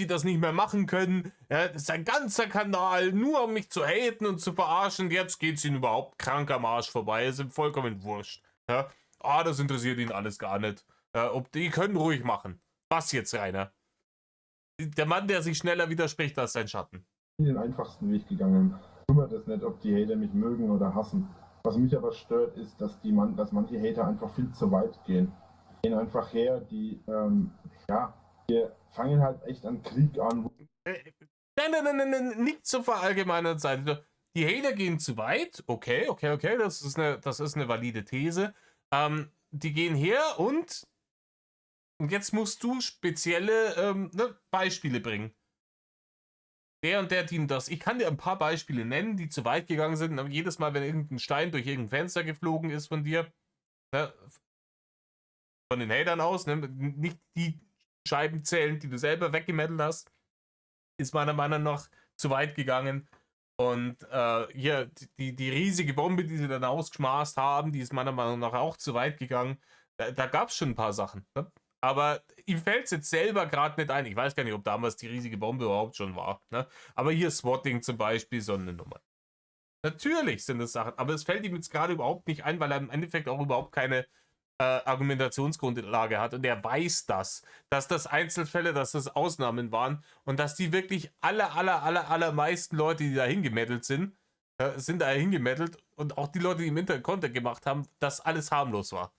das nicht mehr machen können. Ja, das ist ein ganzer Kanal, nur um mich zu haten und zu verarschen. Jetzt geht es ihnen überhaupt krank am Arsch vorbei. Es ist vollkommen wurscht. Ja? Das interessiert ihn alles gar nicht. Die können ruhig machen. Was jetzt, Rainer? Der Mann, der sich schneller widerspricht als sein Schatten. Ich bin den einfachsten Weg gegangen. Kümmert es nicht, ob die Hater mich mögen oder hassen. Was mich aber stört, ist, dass manche Hater einfach viel zu weit gehen. Die gehen einfach her, die fangen halt echt an Krieg an. Nein, nicht zu verallgemeinern sein. Die Hater gehen zu weit. Okay, das ist eine valide These. Die gehen her und jetzt musst du spezielle Beispiele bringen. Der und der Team das. Ich kann dir ein paar Beispiele nennen, die zu weit gegangen sind. Aber jedes Mal, wenn irgendein Stein durch irgendein Fenster geflogen ist von dir, von den Hatern aus, nicht die Scheiben zählen, die du selber weggemettelt hast, ist meiner Meinung nach zu weit gegangen. Und hier die riesige Bombe, die sie dann ausgeschmaßt haben, die ist meiner Meinung nach auch zu weit gegangen. Da gab es schon ein paar Sachen. Ne? Aber ihm fällt es jetzt selber gerade nicht ein. Ich weiß gar nicht, ob damals die riesige Bombe überhaupt schon war. Ne? Aber hier Swatting zum Beispiel, so eine Nummer. Natürlich sind das Sachen, aber es fällt ihm jetzt gerade überhaupt nicht ein, weil er im Endeffekt auch überhaupt keine Argumentationsgrundlage hat. Und er weiß dass das Einzelfälle, dass das Ausnahmen waren und dass die wirklich allermeisten Leute, die da hingemettelt sind da hingemettelt und auch die Leute, die im Internet Content gemacht haben, dass alles harmlos war.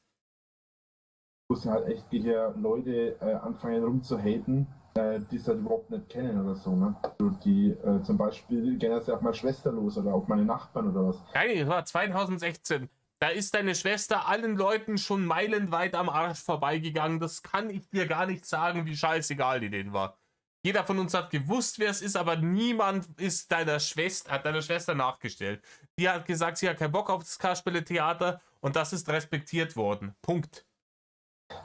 Muss halt echt hier Leute anfangen rumzuhaten, die es halt überhaupt nicht kennen oder so, ne? Die zum Beispiel gehen jetzt auf meine Schwester los oder auf meine Nachbarn oder was. Nein, das war 2016. Da ist deine Schwester allen Leuten schon meilenweit am Arsch vorbeigegangen. Das kann ich dir gar nicht sagen, wie scheißegal die denen war. Jeder von uns hat gewusst, wer es ist, aber niemand ist hat deiner Schwester nachgestellt. Die hat gesagt, sie hat keinen Bock auf das Kasperle-Theater und das ist respektiert worden. Punkt.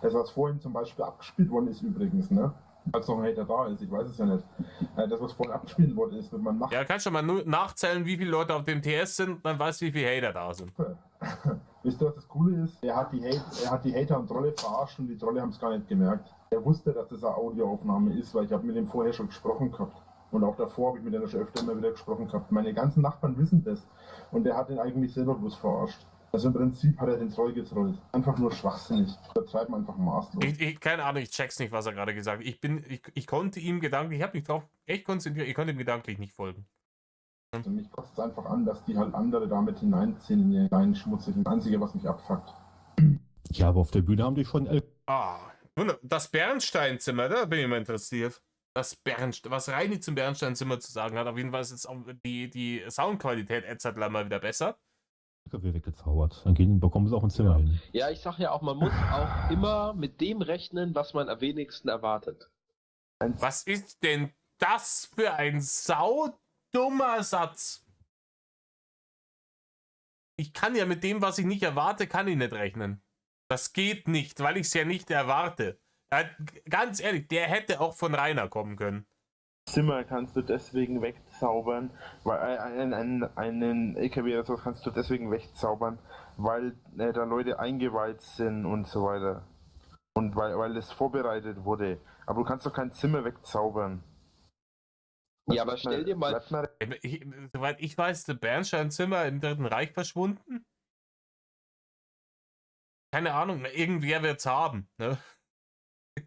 Das, was vorhin zum Beispiel abgespielt worden ist übrigens, ne? Als noch ein Hater da ist, ich weiß es ja nicht. Das, was vorhin abgespielt worden ist, wird man Ja, kannst du mal nur nachzählen, wie viele Leute auf dem TS sind, dann weißt du, wie viele Hater da sind. Wisst ihr, was das Coole ist? Er hat die Hater und Trolle verarscht und die Trolle haben es gar nicht gemerkt. Er wusste, dass das eine Audioaufnahme ist, weil ich habe mit ihm vorher schon gesprochen gehabt. Und auch davor habe ich mit ihm schon öfter immer wieder gesprochen gehabt. Meine ganzen Nachbarn wissen das. Und er hat ihn eigentlich selber bloß verarscht. Also im Prinzip hat er den Troll getrollt. Einfach nur schwachsinnig. Übertreiben einfach maßlos. Keine Ahnung, ich check's nicht, was er gerade gesagt hat. Ich konnte ihm gedanklich, ich habe mich drauf echt konzentriert, ich konnte ihm gedanklich nicht folgen. Also mich kotzt es einfach an, dass die halt andere damit hineinziehen in ihren kleinen schmutzigen. Das Einzige, was mich abfuckt. Ja, aber auf der Bühne haben die schon... Das Bernsteinzimmer, da bin ich mal interessiert. Was Reini zum Bernsteinzimmer zu sagen hat, auf jeden Fall ist jetzt auch die Soundqualität mal wieder besser. Weggezaubert. Dann bekommen sie auch ein Zimmer hin. Ja, ich sag ja auch, man muss auch immer mit dem rechnen, was man am wenigsten erwartet. Was ist denn das für ein saudummer Satz? Ich kann ja mit dem, was ich nicht erwarte, kann ich nicht rechnen. Das geht nicht, weil ich es ja nicht erwarte. Ganz ehrlich, der hätte auch von Rainer kommen können. Zimmer kannst du deswegen wegzaubern, weil einen LKW oder so kannst du deswegen wegzaubern, weil da Leute eingeweiht sind und so weiter. Und weil es vorbereitet wurde. Aber du kannst doch kein Zimmer wegzaubern. Ja, aber stell dir mal... Soweit ich weiß, ist das Bernsteinzimmer im Dritten Reich verschwunden. Keine Ahnung, irgendwer wird es haben. Ne? Ich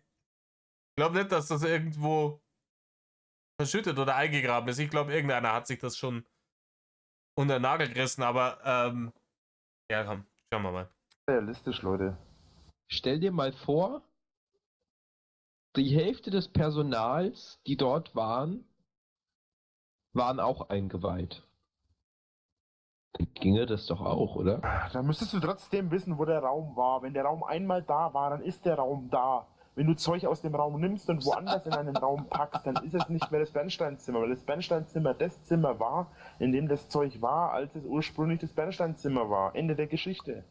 glaube nicht, dass das irgendwo verschüttet oder eingegraben ist. Ich glaube, irgendeiner hat sich das schon unter den Nagel gerissen, aber ja, komm, schauen wir mal. Realistisch, Leute. Stell dir mal vor, die Hälfte des Personals, die dort waren auch eingeweiht. Dann ginge das doch auch, oder? Da müsstest du trotzdem wissen, wo der Raum war. Wenn der Raum einmal da war, dann ist der Raum da. wenn du Zeug aus dem Raum nimmst und woanders in einen Raum packst, dann ist es nicht mehr das Bernsteinzimmer, weil das Bernsteinzimmer das Zimmer war, in dem das Zeug war, als es ursprünglich das Bernsteinzimmer war. Ende der Geschichte.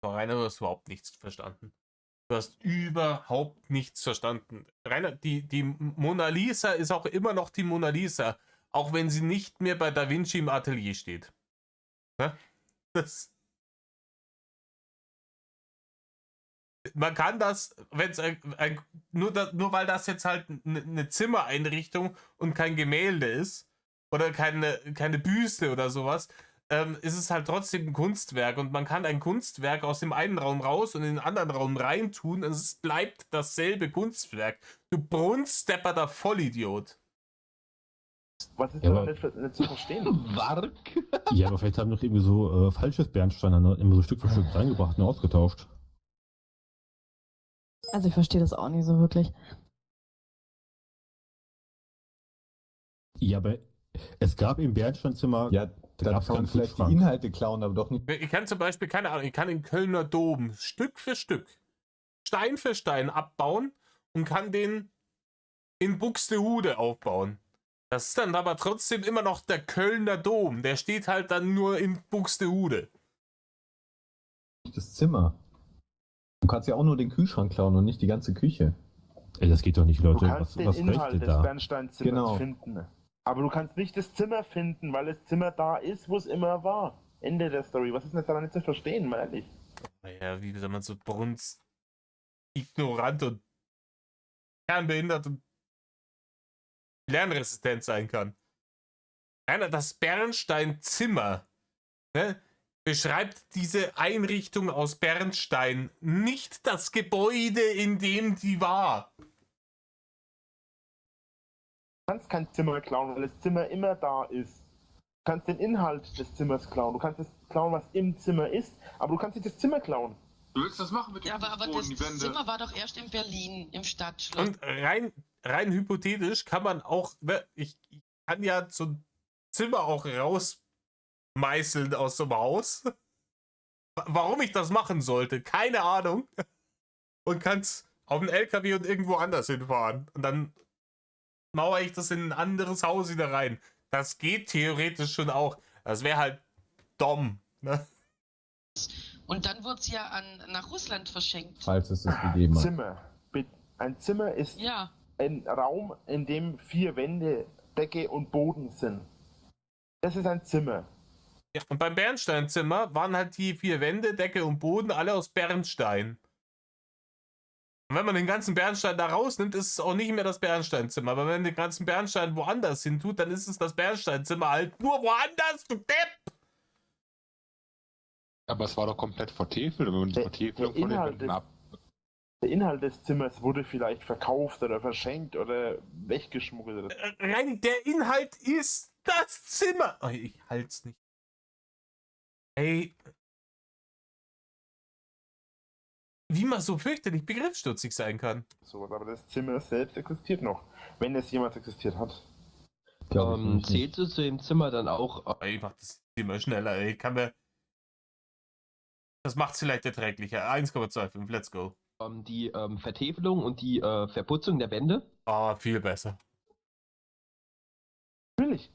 Rainer, du hast überhaupt nichts verstanden. Du hast überhaupt nichts verstanden. Rainer, die Mona Lisa ist auch immer noch die Mona Lisa, auch wenn sie nicht mehr bei Da Vinci im Atelier steht. Ne? Man kann das, wenn es nur weil das jetzt halt eine Zimmereinrichtung und kein Gemälde ist oder keine Büste oder sowas, ist es halt trotzdem ein Kunstwerk und man kann ein Kunstwerk aus dem einen Raum raus und in den anderen Raum reintun und es bleibt dasselbe Kunstwerk. Du brunstdepperter Vollidiot. Was ist Ja, da aber- nicht zu verstehen? Wark? Ja, aber vielleicht haben doch irgendwie so falsches Bernstein dann immer so Stück für Stück reingebracht und ausgetauscht. Also ich verstehe das auch nicht so wirklich. Ja, aber es gab im Bernsteinzimmer. Ja, da dann gab's kann man keinen vielleicht die Kühlschrank. Inhalte klauen, aber doch nicht. Ich kann zum Beispiel, keine Ahnung, ich kann den Kölner Dom Stück für Stück, Stein für Stein abbauen und kann den in Buxtehude aufbauen. Das ist dann aber trotzdem immer noch der Kölner Dom. Der steht halt dann nur in Buxtehude. Das Zimmer. Du kannst ja auch nur den Kühlschrank klauen und nicht die ganze Küche. Ey, das geht doch nicht, Du Leute. kannst den Was Inhalt rechnet des da? Bernsteinzimmers Genau. finden. Aber du kannst nicht das Zimmer finden, weil das Zimmer da ist, wo es immer war. Ende der Story. Was ist denn jetzt daran nicht zu verstehen, mal ehrlich? Naja, wie soll man so brunst ignorant und kernbehindert und lernresistent sein kann. Rainer, das Bernsteinzimmer, ne, beschreibt diese Einrichtung aus Bernstein, nicht das Gebäude, in dem die war. Du kannst kein Zimmer klauen, weil das Zimmer immer da ist. Du kannst den Inhalt des Zimmers klauen. Du kannst das klauen, was im Zimmer ist, aber du kannst nicht das Zimmer klauen. Du willst das machen mit dem Ja, aber das Zimmer war doch erst in Berlin, im Stadtschloss. Und rein hypothetisch kann man auch, ne, ich kann ja so ein Zimmer auch rausmeißeln aus so einem Haus. Warum ich das machen sollte, keine Ahnung. Und kann's auf den LKW und irgendwo anders hinfahren. Und dann mauere ich das in ein anderes Haus wieder rein. Das geht theoretisch schon auch. Das wäre halt dumm, ne? Und dann wurde es ja nach Russland verschenkt. Falls es das gegeben hat. Zimmer. Ein Zimmer ist Ja. ein Raum, in dem 4 Wände, Decke und Boden sind. Das ist ein Zimmer. Ja, und beim Bernsteinzimmer waren halt die 4 Wände, Decke und Boden alle aus Bernstein. Und wenn man den ganzen Bernstein da rausnimmt, ist es auch nicht mehr das Bernsteinzimmer. Aber wenn man den ganzen Bernstein woanders hin tut, dann ist es das Bernsteinzimmer halt nur woanders, du Depp! Aber es war doch komplett vertefelt und die Vertäfelung von den Wänden ab. Der Inhalt des Zimmers wurde vielleicht verkauft oder verschenkt oder weggeschmuggelt. Reini, der Inhalt ist das Zimmer! Oh, ich halt's nicht. Ey. Wie man so fürchterlich begriffsstutzig sein kann. So, aber das Zimmer selbst existiert noch. Wenn es jemals existiert hat. Zählt es zu dem Zimmer dann auch? Ich mach das Zimmer schneller, ey. Das macht's vielleicht erträglicher. 1,25, let's go. Die Vertäfelung und die Verputzung der Wände? Ah, viel besser. Natürlich.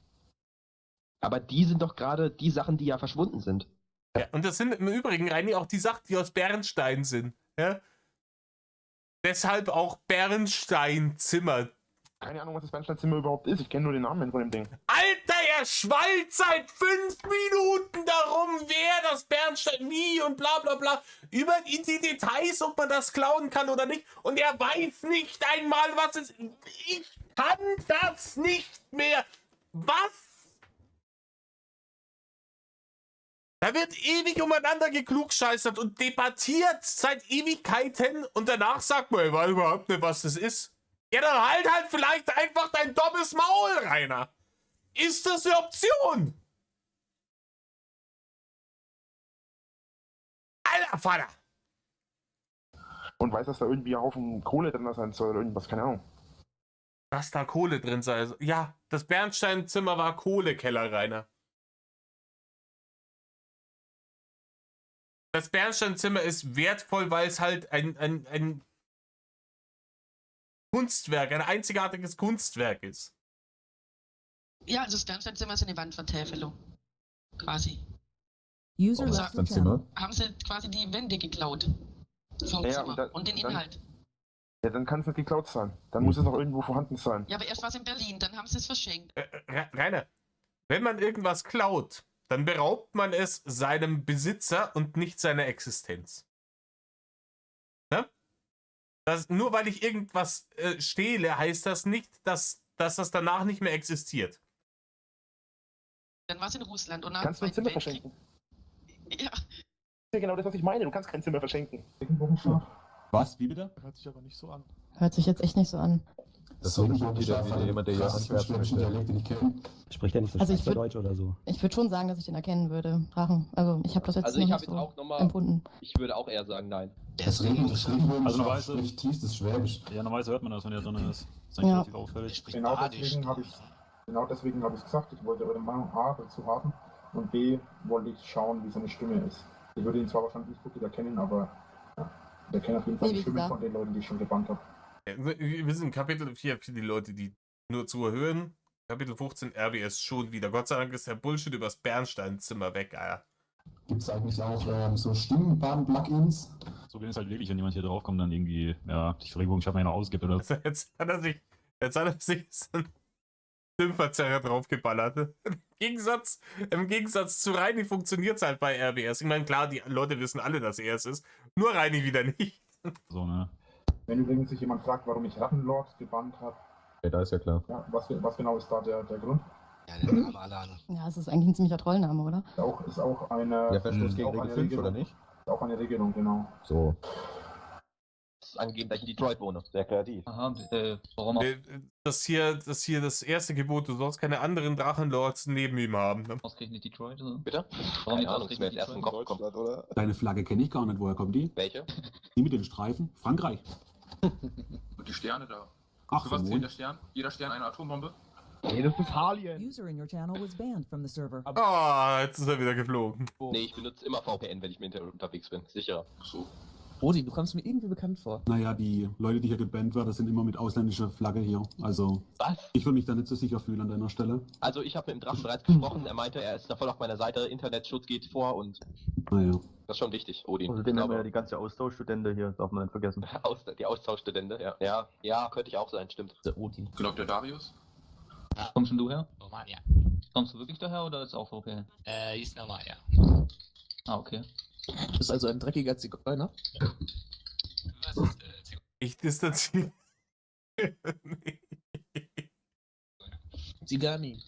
Aber die sind doch gerade die Sachen, die ja verschwunden sind. Ja, und das sind im Übrigen, Reini, auch die Sachen, die aus Bernstein sind. Ja? Deshalb auch Bernsteinzimmer. Keine Ahnung, was das Bernsteinzimmer überhaupt ist. Ich kenne nur den Namen von dem Ding. Alter, er schwallt seit 5 Minuten darum, wer das Bernstein, wie und bla bla bla. Über die Details, ob man das klauen kann oder nicht. Und er weiß nicht einmal, was es ist. Ich kann das nicht mehr. Was? Da wird ewig umeinander geklugscheißert und debattiert seit Ewigkeiten und danach sagt man, ich weiß überhaupt nicht, was das ist. Ja, dann halt vielleicht einfach dein dummes Maul, Rainer. Ist das eine Option? Alter Vater. Und weiß, dass da irgendwie ein Haufen Kohle drin sein soll oder irgendwas, keine Ahnung. Dass da Kohle drin sei. Ja, das Bernsteinzimmer war Kohlekeller, Rainer. Das Bernsteinzimmer ist wertvoll, weil es halt ein Kunstwerk, ein einzigartiges Kunstwerk ist. Ja, also das Bernsteinzimmer ist eine Wandvertäfelung. Quasi. User Also, left your channel. haben sie quasi die Wände geklaut. Vom Ja, Zimmer und den Inhalt. Ja, dann kann es nicht geklaut sein. Dann muss es auch irgendwo vorhanden sein. Ja, aber erst war es in Berlin, dann haben sie es verschenkt. Rainer, wenn man irgendwas klaut, dann beraubt man es seinem Besitzer und nicht seiner Existenz. Ne? Nur weil ich irgendwas stehle, heißt das nicht, dass das danach nicht mehr existiert. Dann war es in Russland und nach Kannst du ein Zimmer verschenken? Ja. Ja, genau das, was ich meine. Du kannst kein Zimmer verschenken. Was? Wie bitte? Hört sich aber nicht so an. Hört sich jetzt echt nicht so an. Das ist so bestimmt wieder jemand, der hier Antwerpen möchte. Spricht er nicht so Also ich Schweizerdeutsch oder so? Ich würde schon sagen, dass ich den erkennen würde, Drachen. Also ich habe das jetzt Also noch ich nicht habe jetzt so auch nochmal, empfunden. ich würde auch eher sagen nein. Das Regenbogen Also normalerweise spricht tiefstes Schwäbisch. Ja, normalerweise hört man das, wenn der drin ist. Das ist eigentlich Ja. relativ auffällig. Genau deswegen habe ich gesagt, ich wollte eure Meinung A dazu haben und B wollte ich schauen, wie seine Stimme ist. Ich würde ihn zwar wahrscheinlich nicht gut erkennen, aber ja, ich erkenne auf jeden Fall Nee, die wie Stimme gesagt. von den Leuten, die ich schon gebannt habe. Wir sind in Kapitel 4 für die Leute, die nur zuhören. Kapitel 15 RBS schon wieder. Gott sei Dank ist der Bullshit übers Bernsteinzimmer weg, Alter. Gibt es eigentlich auch so Stimmenbahn-Plugins? So geht es halt wirklich, wenn jemand hier draufkommt, dann irgendwie, ja, die Regenbogenschaffer einer ausgibt oder so. Jetzt hat er sich so einen Stimmverzerrer draufgeballert. Im Gegensatz zu Reini funktioniert es halt bei RBS. Ich meine, klar, die Leute wissen alle, dass er es ist. Nur Reini wieder nicht. So, ne? Wenn übrigens sich jemand fragt, warum ich Rattenlord gebannt habe, Ja, da ist ja klar. ja, was genau ist da der Grund? Ja, der Name Alane. Ja, es ist eigentlich ein ziemlicher Trollname, oder? Ist auch eine, Der Verstoß gegen auch eine Regel 5, oder Regelung. nicht? Ist auch eine Regelung, genau. So. Das ist angegeben, dass ich in Detroit wohne. Sehr kreativ. Aha, warum auch? Das hier das erste Gebot, du sollst keine anderen Drachenlords neben ihm haben. Ne? Ausgerechnet Detroit? Oder? Bitte? Warum Keine Ahnung, ist mir jetzt erst in den Kopf gekommen. oder? Deine Flagge kenne ich gar nicht. Woher kommt die? Welche? Die mit den Streifen? Frankreich. Und die Sterne da. Ach, Für was zählt der so. Stern? Jeder Stern eine Atombombe? Nee, das ist Halien. User in your channel was banned from the server. Ah, jetzt ist er wieder geflogen. Nee, ich benutze immer VPN, wenn ich im Internet unterwegs bin. Sicherer. So. Rodi, du kommst mir irgendwie bekannt vor. Naja, die Leute, die hier gebannt werden, sind immer mit ausländischer Flagge hier. Also, Was? ich würde mich da nicht so sicher fühlen an deiner Stelle. Also ich habe mit dem Drachen bereits gesprochen. Er meinte, er ist da voll auf meiner Seite. Internetschutz geht vor und Naja. das ist schon wichtig, Odin. Außerdem haben wir ja die ganze Austauschstudente hier, darf man nicht vergessen. Die Austauschstudente, ja. Ja, könnte ich auch sein, stimmt. Der Odin. Glaubt der Darius? Kommst denn du her? Normal, ja. Kommst du wirklich daher oder ist auch VPN? Ist normal, ja. Ah, okay. Du bist also ein dreckiger Zigeuner? Was ist, Ich distanziere. Zigani.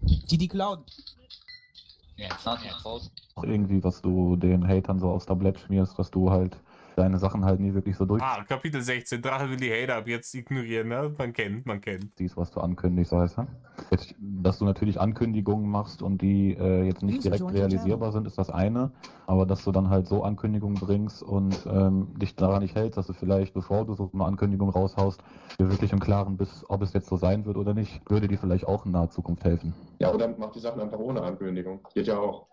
Die klauen. ja, Nase raus. Irgendwie, was du den Hatern so aufs Tablett schmierst, dass du halt deine Sachen halt nie wirklich so Kapitel 16. Drache will die Hater ab jetzt ignorieren, ne? Man kennt. durchziehst, was du ankündigst, weißt du? Jetzt, dass du natürlich Ankündigungen machst und die jetzt nicht direkt realisierbar sind, ist das eine. Aber dass du dann halt so Ankündigungen bringst und dich daran nicht hältst, dass du vielleicht, bevor du so eine Ankündigung raushaust, dir wirklich im Klaren bist, ob es jetzt so sein wird oder nicht, würde dir vielleicht auch in naher Zukunft helfen. Ja, oder mach die Sachen einfach ohne Ankündigung. Geht ja auch.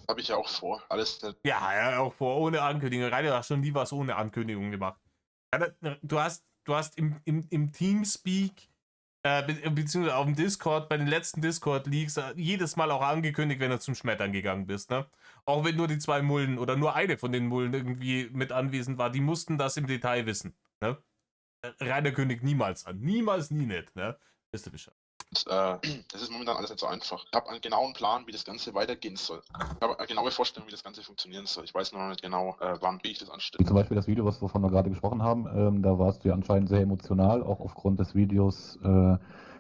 Habe ich ja auch vor. Alles. Ja, auch vor, ohne Ankündigung. Rainer hat schon nie was ohne Ankündigung gemacht. Du hast im Teamspeak, beziehungsweise auf dem Discord, bei den letzten Discord-Leaks, jedes Mal auch angekündigt, wenn du zum Schmettern gegangen bist, ne? Auch wenn nur die 2 Mullen oder nur eine von den Mullen irgendwie mit anwesend war, die mussten das im Detail wissen, ne? Rainer kündigt niemals an. Niemals, nie nicht, ne? Wisst ihr Bescheid. Das ist momentan alles nicht so einfach. Ich habe einen genauen Plan, wie das Ganze weitergehen soll. Ich habe eine genaue Vorstellung, wie das Ganze funktionieren soll. Ich weiß nur noch nicht genau, wann wie ich das anstelle. Zum Beispiel das Video, wovon wir gerade gesprochen haben, da warst du ja anscheinend sehr emotional, auch aufgrund des Videos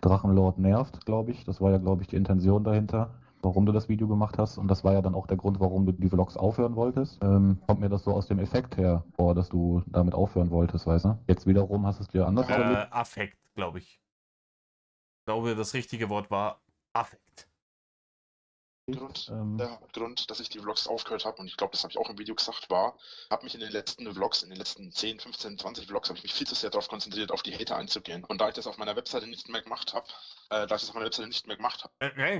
Drachenlord nervt, glaube ich. Das war ja, glaube ich, die Intention dahinter, warum du das Video gemacht hast. Und das war ja dann auch der Grund, warum du die Vlogs aufhören wolltest. Kommt mir das so aus dem Effekt her vor, dass du damit aufhören wolltest, weißt du? Jetzt wiederum hast du es dir anders überlegt. Affekt, glaube ich. Ich glaube, das richtige Wort war Affekt. Der Grund, dass ich die Vlogs aufgehört habe, und ich glaube, das habe ich auch im Video gesagt, habe mich in den letzten Vlogs, in den letzten 10, 15, 20 Vlogs, habe ich mich viel zu sehr darauf konzentriert, auf die Hater einzugehen. Und da ich das auf meiner Webseite nicht mehr gemacht habe,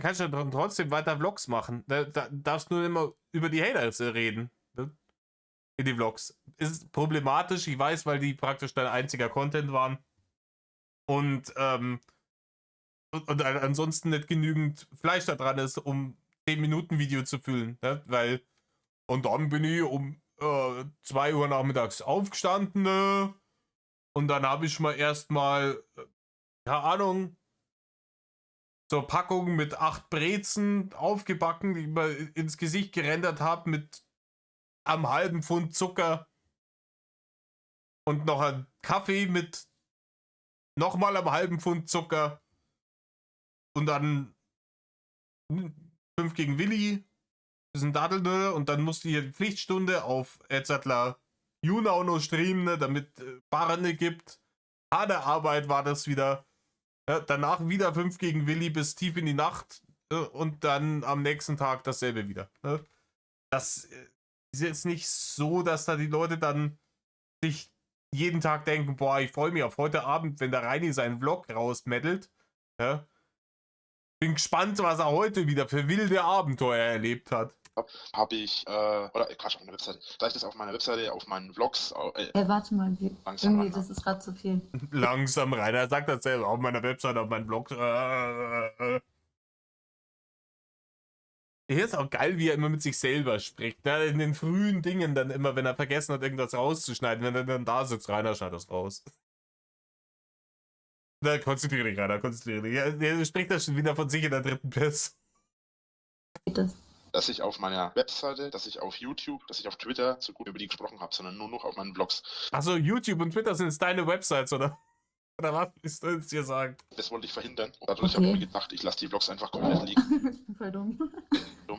Kannst du dann trotzdem weiter Vlogs machen. Da darfst du nur immer über die Haters reden. in die Vlogs. Ist problematisch, ich weiß, weil die praktisch dein einziger Content waren. Und ansonsten nicht genügend Fleisch da dran ist, um 10 Minuten Video zu füllen. Ne? Weil, und dann bin ich um 2 Uhr nachmittags aufgestanden, ne? Und dann habe ich mal erstmal, keine Ahnung, so Packung mit 8 Brezen aufgebacken, die ich mir ins Gesicht gerendert habe mit am halben Pfund Zucker und noch ein Kaffee mit nochmal am halben Pfund Zucker und dann 5 gegen Willi, bisschen Daddelnöller und dann musste ich die Pflichtstunde auf Edzardler Junau noch streamen, ne, damit Barne gibt. Harte Arbeit war das wieder. Ja, danach wieder 5 gegen Willi bis tief in die Nacht und dann am nächsten Tag dasselbe wieder. Ne? Das ist jetzt nicht so, dass da die Leute dann sich jeden Tag denken, boah, ich freue mich auf heute Abend, wenn der Reini seinen Vlog rausmettelt. Ja? Bin gespannt, was er heute wieder für wilde Abenteuer erlebt hat. Habe ich, oder Quatsch, auf meiner Webseite. Da ich das auf meiner Webseite, auf meinen Vlogs. Warte mal, langsam irgendwie, das ist gerade zu viel. Langsam rein, er sagt das selber, auf meiner Webseite, auf meinem Vlog. Hier ist auch geil, wie er immer mit sich selber spricht. Ne? In den frühen Dingen dann immer, wenn er vergessen hat, irgendwas rauszuschneiden, wenn er dann da sitzt, Rainer, schneid das raus. Na, konzentriere dich, Rainer, konzentriere dich. Er spricht das schon wieder von sich in der 3. Person. Dass ich auf meiner Webseite, dass ich auf YouTube, dass ich auf Twitter so gut über die gesprochen habe, sondern nur noch auf meinen Vlogs. Achso, YouTube und Twitter sind jetzt deine Websites, oder? Oder was willst du jetzt hier sagen? Das wollte ich verhindern. Und dadurch habe ich mir gedacht, ich lasse die Vlogs einfach komplett liegen. Voll dumm.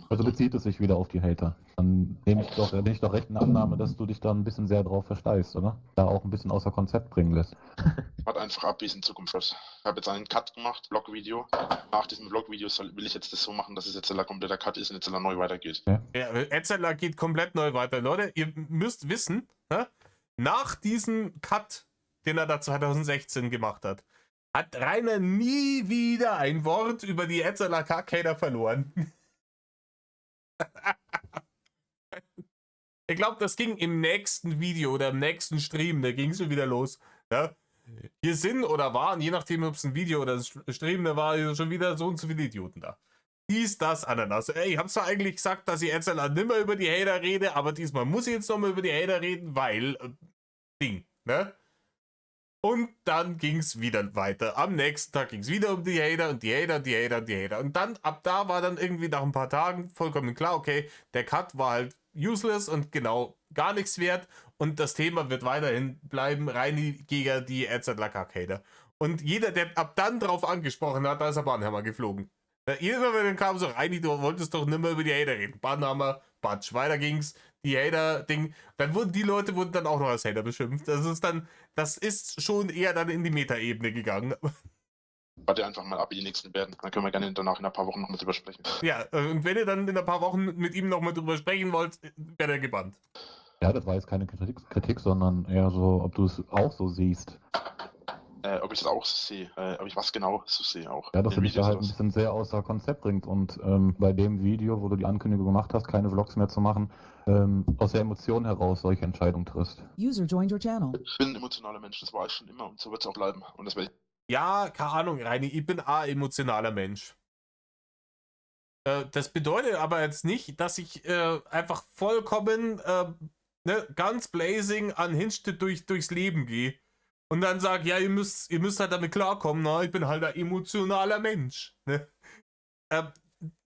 Also bezieht es sich wieder auf die Hater. Dann nehme ich doch recht in Annahme, dass du dich da ein bisschen sehr drauf versteißt, oder? Da auch ein bisschen außer Konzept bringen lässt. Hat einfach ab, wie es in Zukunft wird. Ich habe jetzt einen Cut gemacht, Vlog-Video. Nach diesem Vlog-Video will ich jetzt das so machen, dass es jetzt ein kompletter Cut ist und jetzt neu weitergeht. Ja, Edzardler geht komplett neu weiter. Leute, ihr müsst wissen, nach diesem Cut, den er da 2016 gemacht hat Rainer nie wieder ein Wort über die Edzardler Kackhater verloren. Ich glaube, das ging im nächsten Video oder im nächsten Stream, da ging es schon wieder los. Ja? Hier sind oder waren, je nachdem, ob es ein Video oder ein Stream, da war schon wieder so und so viele Idioten da. Dies, das, Ananas. Ey, ich hab's zwar eigentlich gesagt, dass ich Edzardler nimmer über die Hater rede, aber diesmal muss ich jetzt nochmal über die Hater reden, weil Ding, ne? Und dann ging's wieder weiter. Am nächsten Tag ging's wieder um die Hater und die Hater und die Hater und die Hater. Und dann, ab da war dann irgendwie nach ein paar Tagen vollkommen klar, okay, der Cut war halt useless und genau gar nichts wert. Und das Thema wird weiterhin bleiben, Reini gegen die Edzardler Kackhater. Und jeder, der ab dann drauf angesprochen hat, da ist der Bahnhammer geflogen. Jedes Mal, wenn dann kam so, Reini, du wolltest doch nimmer über die Hater reden. Bahnhammer, Batsch, weiter ging's. Die Hater-Ding, dann wurden die Leute dann auch noch als Hater beschimpft. Das ist schon eher dann in die Meta-Ebene gegangen. Warte einfach mal ab, wie die nächsten werden. Dann können wir gerne danach in ein paar Wochen nochmal drüber sprechen. Ja, und wenn ihr dann in ein paar Wochen mit ihm nochmal drüber sprechen wollt, werdet ihr gebannt. Ja, das war jetzt keine Kritik, sondern eher so, ob du es auch so siehst. Ob ich das auch so sehe, ob ich was genau so sehe auch. Ja, dass du dich da halt ein bisschen sehr außer Konzept bringt und bei dem Video, wo du die Ankündigung gemacht hast, keine Vlogs mehr zu machen, aus der Emotion heraus solche Entscheidungen triffst. User joined your channel. Ich bin ein emotionaler Mensch, das war ich schon immer und so wird es auch bleiben. Und das werde ich. Ja, keine Ahnung, Reini, ich bin ein emotionaler Mensch. Das bedeutet aber jetzt nicht, dass ich einfach vollkommen ganz blazing unhinged durchs Leben gehe. Und dann sag, ja, ihr müsst halt damit klarkommen, na, ich bin halt ein emotionaler Mensch. Ne?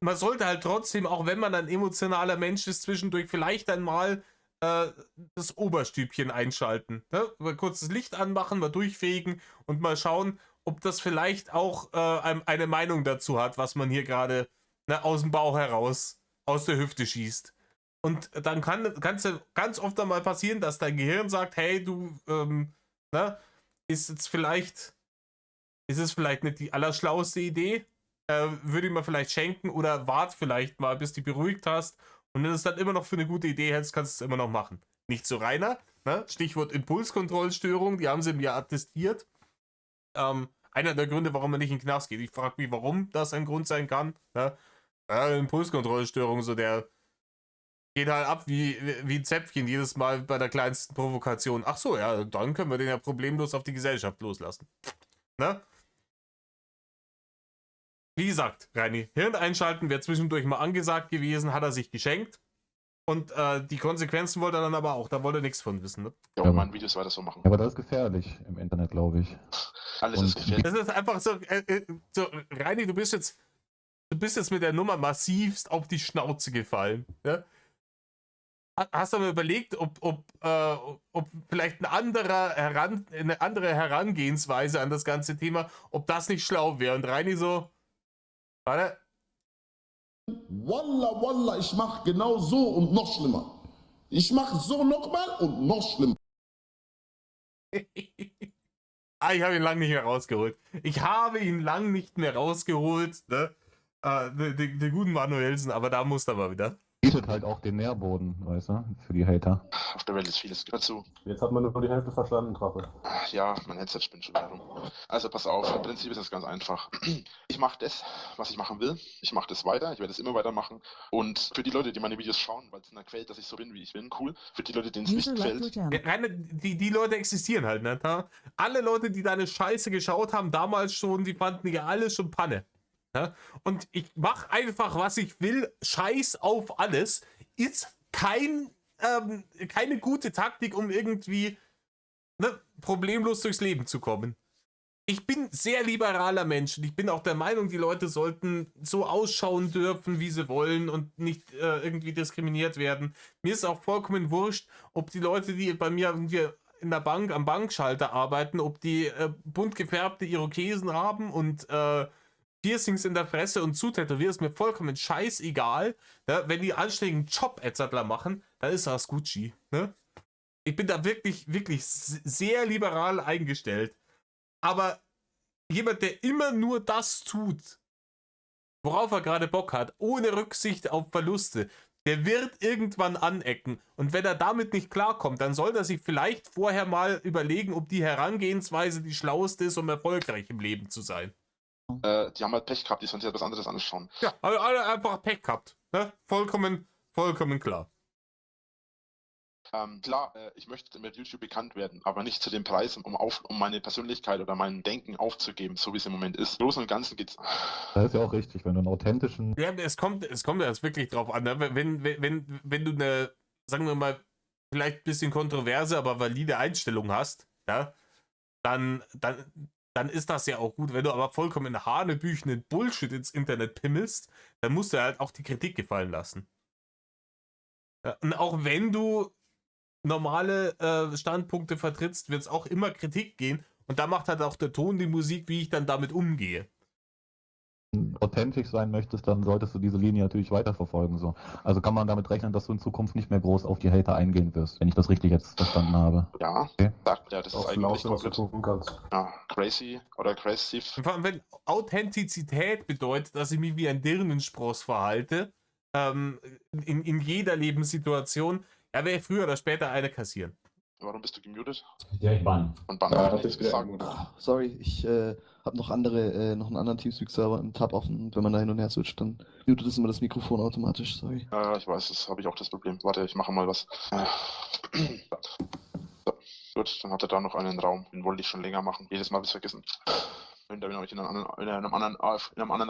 Man sollte halt trotzdem, auch wenn man ein emotionaler Mensch ist, zwischendurch vielleicht einmal das Oberstübchen einschalten. Ne? Mal kurz das Licht anmachen, mal durchfegen und mal schauen, ob das vielleicht auch eine Meinung dazu hat, was man hier gerade aus dem Bauch heraus, aus der Hüfte schießt. Und dann kann es ganz oft einmal passieren, dass dein Gehirn sagt, hey, du, ist es vielleicht nicht die allerschlauste Idee, würde ich mir vielleicht schenken oder wart vielleicht mal, bis du dich beruhigt hast und wenn du es dann immer noch für eine gute Idee hältst, kannst du es immer noch machen. Nicht so Rainer, ne? Stichwort Impulskontrollstörung, die haben sie mir attestiert. Einer der Gründe, warum man nicht in den Knast geht. Ich frage mich, warum das ein Grund sein kann. Ne? Impulskontrollstörung, so der geht halt ab wie ein Zäpfchen jedes Mal bei der kleinsten Provokation. Ach so, ja, dann können wir den ja problemlos auf die Gesellschaft loslassen. Ne? Wie gesagt, Reini, Hirn einschalten wäre zwischendurch mal angesagt gewesen, hat er sich geschenkt. Und die Konsequenzen wollte er dann aber auch, da wollte er nichts von wissen. Ne? Ja, aber meine Videos weiter so machen. Aber das ist gefährlich im Internet, glaube ich. Alles ist gefährlich. Das ist einfach so, Reini, du bist jetzt mit der Nummer massivst auf die Schnauze gefallen. Ja? Hast du mal überlegt, ob vielleicht eine andere Herangehensweise an das ganze Thema, ob das nicht schlau wäre? Und Reini so, warte. Wallah, wallah, ich mach genau so und noch schlimmer. Ich mach so nochmal und noch schlimmer. Ich habe ihn lang nicht mehr rausgeholt. Ne? Den guten Manuelsen, aber da musste er mal wieder. Bietet halt auch den Nährboden, weißt du, für die Hater. Auf der Welt ist vieles dazu. Jetzt hat man nur die Hälfte verstanden, Drache. Ja, mein Headset spinnt schon herum. Also pass auf, im Prinzip ist es ganz einfach. Ich mache das, was ich machen will. Ich mache das weiter, ich werde es immer weitermachen. Und für die Leute, die meine Videos schauen, weil es ihnen gefällt, dass ich so bin, wie ich bin, cool. Für die Leute, denen es nicht gefällt. Die Leute existieren halt, ne? Alle Leute, die deine Scheiße geschaut haben, damals schon, die fanden ja alles schon Panne. Ja? Und ich mache einfach, was ich will, Scheiß auf alles, ist keine gute Taktik, um irgendwie problemlos durchs Leben zu kommen. Ich bin sehr liberaler Mensch und ich bin auch der Meinung, die Leute sollten so ausschauen dürfen, wie sie wollen und nicht irgendwie diskriminiert werden. Mir ist auch vollkommen wurscht, ob die Leute, die bei mir irgendwie in der Bank am Bankschalter arbeiten, ob die bunt gefärbte Irokesen haben und Piercings in der Fresse und zutätowiert, ist mir vollkommen scheißegal. Ja, wenn die anständigen Job-Etzertler machen, dann ist das Gucci. Ne? Ich bin da wirklich, wirklich sehr liberal eingestellt. Aber jemand, der immer nur das tut, worauf er gerade Bock hat, ohne Rücksicht auf Verluste, der wird irgendwann anecken. Und wenn er damit nicht klarkommt, dann soll er sich vielleicht vorher mal überlegen, ob die Herangehensweise die schlauste ist, um erfolgreich im Leben zu sein. Die haben halt Pech gehabt, die sollen sich halt was anderes anschauen. Ja, alle einfach Pech gehabt. Ne? Vollkommen klar. Klar, ich möchte mit YouTube bekannt werden, aber nicht zu dem Preis, um meine Persönlichkeit oder mein Denken aufzugeben, so wie es im Moment ist. Im Großen und Ganzen geht's. Das ist ja auch richtig, wenn du einen authentischen... Ja, es kommt ja jetzt wirklich drauf an. Ne? Wenn du eine, sagen wir mal, vielleicht ein bisschen kontroverse, aber valide Einstellung hast, ja, dann ist das ja auch gut. Wenn du aber vollkommen hanebüchenden Bullshit ins Internet pimmelst, dann musst du halt auch die Kritik gefallen lassen. Ja, und auch wenn du normale Standpunkte vertrittst, wird es auch immer Kritik gehen. Und da macht halt auch der Ton die Musik, wie ich dann damit umgehe. Authentisch sein möchtest, dann solltest du diese Linie natürlich weiterverfolgen. So. Also kann man damit rechnen, dass du in Zukunft nicht mehr groß auf die Hater eingehen wirst, wenn ich das richtig jetzt verstanden habe. Ja, okay. Ja, das ist eigentlich komplett crazy oder crazy. Vor allem, wenn Authentizität bedeutet, dass ich mich wie ein Dirnenspross verhalte, in jeder Lebenssituation, ja, werde ich früher oder später eine kassieren. Warum bist du gemutet? Ja, ich ban. Und ban hat nichts gesagt. Sorry, ich habe noch einen anderen Teamspeak-Server im Tab offen und wenn man da hin und her switcht, dann mutet es immer das Mikrofon automatisch, sorry. Ich weiß, das habe ich auch das Problem. Warte, ich mache mal was. So, gut, dann hat er da noch einen Raum. Den wollte ich schon länger machen. Jedes Mal habe ich vergessen. Wenn ihr euch in einem anderen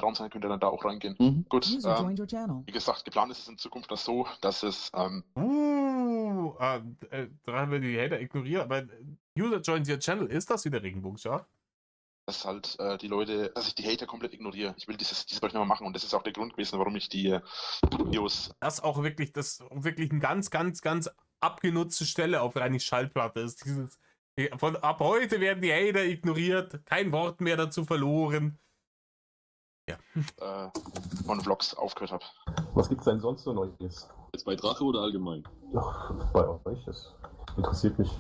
Raum sein könnt, ihr dann da auch reingehen. Gut, wie gesagt, geplant ist es in Zukunft das so, dass es daran wir die Hater ignorieren, aber User joins your channel, ist das wieder Regenbogenschaf? Dass halt die Leute, dass ich die Hater komplett ignoriere. Ich will dieses Projekt nicht mehr machen und das ist auch der Grund gewesen, warum ich die Videos... Das auch wirklich eine ganz, ganz, ganz abgenutzte Stelle auf Reinis Schallplatte ist. Ab heute werden die Hater ignoriert, kein Wort mehr dazu verloren. Ja. Von Vlogs aufgehört habe. Was gibt's denn sonst so Neues? Jetzt bei Drache oder allgemein? Ach, bei euch, das interessiert mich.